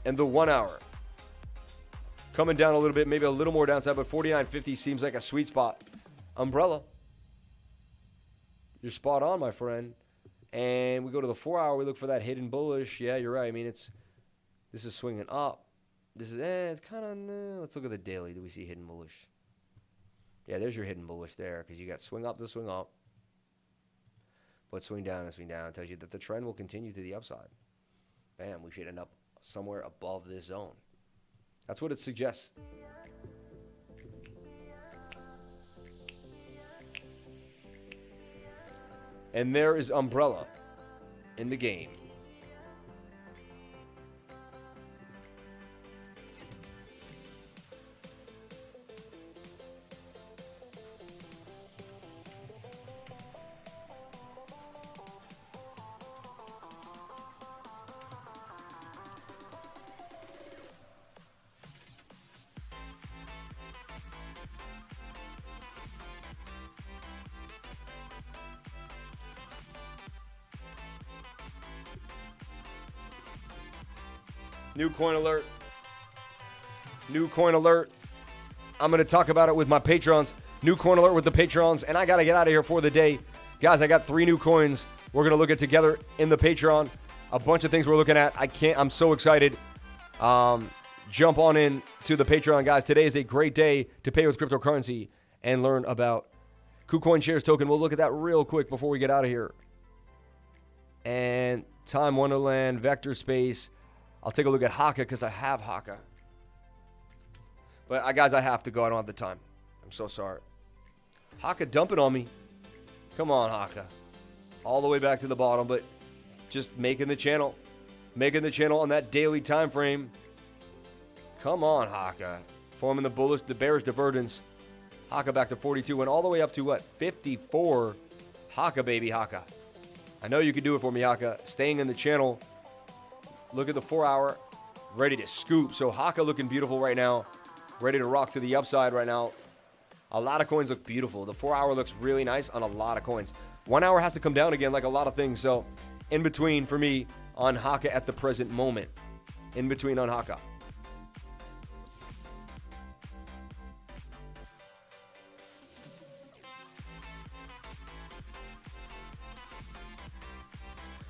And the 1 hour. Coming down a little bit. Maybe a little more downside. But 49.50 seems like a sweet spot. Umbrella. You're spot on, my friend. And we go to the 4 hour. We look for that hidden bullish. Yeah, you're right. I mean, this is swinging up. This is, it's kind of, let's look at the daily. Do we see hidden bullish? Yeah, there's your hidden bullish there because you got swing up to swing up. But swing down to swing down tells you that the trend will continue to the upside. Bam, we should end up somewhere above this zone. That's what it suggests. And there is umbrella in the game. New coin alert. New coin alert. I'm going to talk about it with my patrons. New coin alert with the patrons. And I got to get out of here for the day. Guys, I got 3 new coins we're going to look at together in the Patreon. A bunch of things we're looking at. I'm so excited. Jump on in to the Patreon, guys. Today is a great day to pay with cryptocurrency and learn about KuCoin shares token. We'll look at that real quick before we get out of here. And Time Wonderland, Vector Space. I'll take a look at HAKA because I have HAKA. But, guys, I have to go. I don't have the time. I'm so sorry. HAKA dumping on me. Come on, HAKA. All the way back to the bottom. But just making the channel on that daily time frame. Come on, HAKA. Forming the bearish divergence. HAKA back to 42 and all the way up to what? 54. HAKA, baby, HAKA. I know you can do it for me, HAKA. Staying in the channel. Look at the 4 hour. Ready to scoop. So HAKA looking beautiful right now. Ready to rock to the upside right now. A lot of coins look beautiful. The 4 hour looks really nice on a lot of coins. 1 hour has to come down again like a lot of things. So in between for me on HAKA at the present moment. In between on HAKA.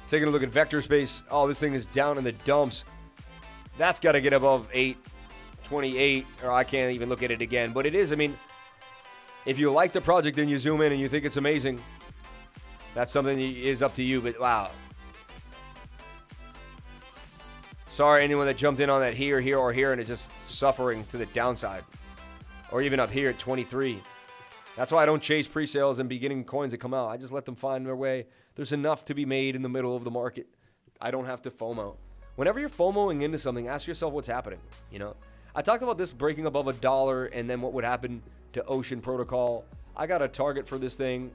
Taking a look at vector space. Oh, this thing is down in the dumps. That's got to get above 828, or I can't even look at it again. But it is, I mean, if you like the project and you zoom in and you think it's amazing, that's something that is up to you. But wow. Sorry, anyone that jumped in on that here, or here, and is just suffering to the downside. Or even up here at 23. That's why I don't chase pre-sales and beginning coins that come out. I just let them find their way. There's enough to be made in the middle of the market. I don't have to FOMO. Whenever you're FOMOing into something, ask yourself what's happening. You know, I talked about this breaking above $1 and then what would happen to Ocean Protocol. I got a target for this thing.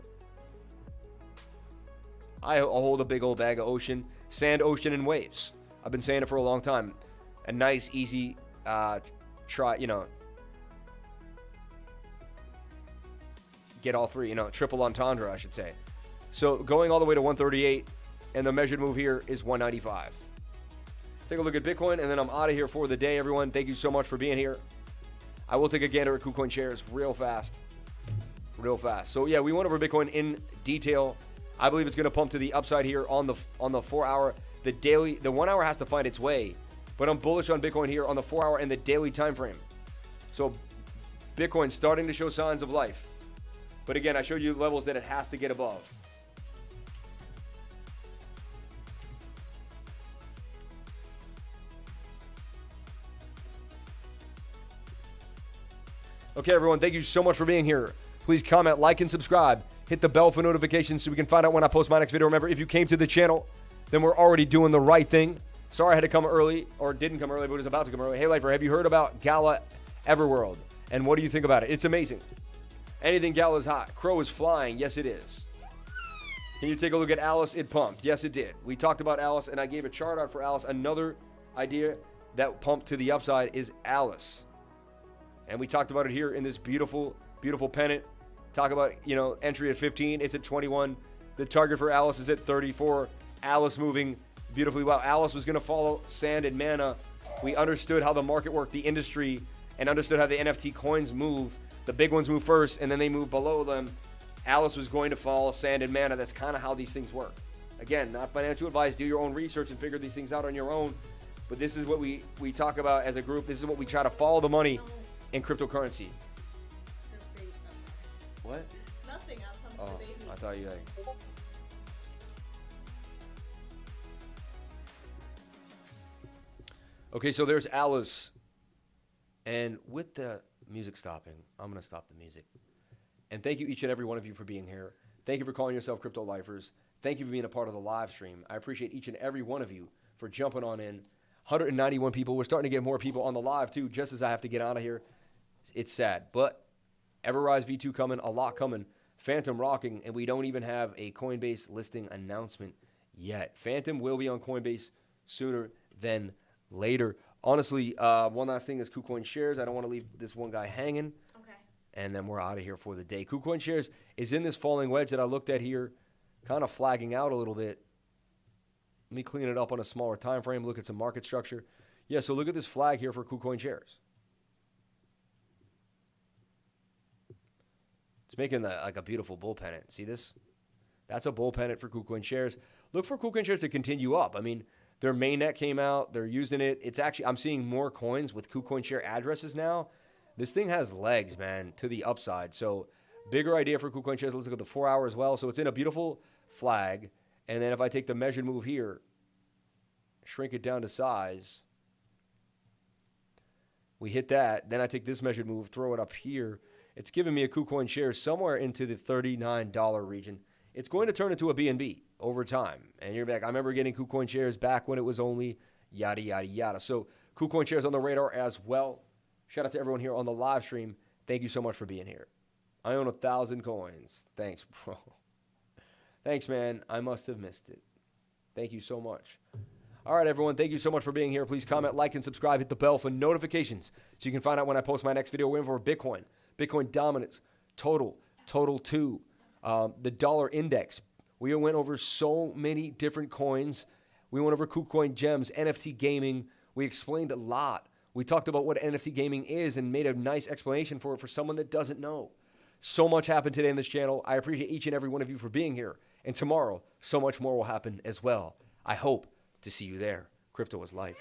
I hold a big old bag of Ocean, Sand, Ocean, and Waves. I've been saying it for a long time. A nice, easy try, you know, get all three, you know, triple entendre, I should say. So going all the way to 138, and the measured move here is 195. Take a look at Bitcoin, and then I'm out of here for the day, everyone. Thank you so much for being here. I will take a gander at KuCoin shares real fast. Real fast. So, yeah, we went over Bitcoin in detail. I believe it's going to pump to the upside here on the 4 hour. The daily, the 1 hour has to find its way. But I'm bullish on Bitcoin here on the 4 hour and the daily time frame. So, Bitcoin starting to show signs of life. But again, I showed you levels that it has to get above. Okay, everyone, thank you so much for being here. Please comment, like, and subscribe. Hit the bell for notifications so we can find out when I post my next video. Remember, if you came to the channel, then we're already doing the right thing. Sorry I had to come early, or didn't come early, but was about to come early. Hey, Lifer, have you heard about Gala Everworld? And what do you think about it? It's amazing. Anything Gala is hot. Crow is flying. Yes, it is. Can you take a look at Alice? It pumped. Yes, it did. We talked about Alice, and I gave a chart out for Alice. Another idea that pumped to the upside is Alice. And we talked about it here in this beautiful, beautiful pennant. Talk about, you know, entry at 15. It's at 21. The target for Alice is at 34. Alice moving beautifully well. Alice was going to follow Sand and Mana. We understood how the market worked, the industry, and understood how the NFT coins move. The big ones move first, and then they move below them. Alice was going to follow Sand and Mana. That's kind of how these things work. Again, not financial advice. Do your own research and figure these things out on your own. But this is what we talk about as a group. This is what we try to follow the money in cryptocurrency. What? Nothing. I'll come to the baby. I thought you like. Okay, so there's Alice. And with the music stopping, I'm going to stop the music. And thank you, each and every one of you, for being here. Thank you for calling yourself Crypto Lifers. Thank you for being a part of the live stream. I appreciate each and every one of you for jumping on in. 191 people. We're starting to get more people on the live, too, just as I have to get out of here. It's sad, but Everrise V2 coming, a lot coming. Phantom rocking, and we don't even have a Coinbase listing announcement yet. Phantom will be on Coinbase sooner than later. Honestly, one last thing is KuCoin shares. I don't want to leave this one guy hanging. Okay. And then we're out of here for the day. KuCoin shares is in this falling wedge that I looked at here, kind of flagging out a little bit. Let me clean it up on a smaller time frame, look at some market structure. Yeah, so look at this flag here for KuCoin shares. It's making like a beautiful bull pennant. See this? That's a bull pennant for KuCoin shares. Look for KuCoin shares to continue up. I mean, their mainnet came out. They're using it. It's actually, I'm seeing more coins with KuCoin share addresses now. This thing has legs, man, to the upside. So bigger idea for KuCoin shares. Let's look at the 4 hour as well. So it's in a beautiful flag. And then if I take the measured move here, shrink it down to size, we hit that. Then I take this measured move, throw it up here. It's giving me a KuCoin share somewhere into the $39 region. It's going to turn into a BNB. over time. And you're back. I remember getting KuCoin shares back when it was only yada, yada, yada. So KuCoin shares on the radar as well. Shout out to everyone here on the live stream. Thank you so much for being here. I own 1,000 coins. Thanks, bro. Thanks, man. I must have missed it. Thank you so much. All right, everyone. Thank you so much for being here. Please comment, like, and subscribe. Hit the bell for notifications so you can find out when I post my next video. We're in for Bitcoin, Bitcoin dominance, total 2, the dollar index. We went over so many different coins. We went over KuCoin gems, NFT gaming. We explained a lot. We talked about what NFT gaming is and made a nice explanation for it for someone that doesn't know. So much happened today on this channel. I appreciate each and every one of you for being here. And tomorrow, so much more will happen as well. I hope to see you there. Crypto is life.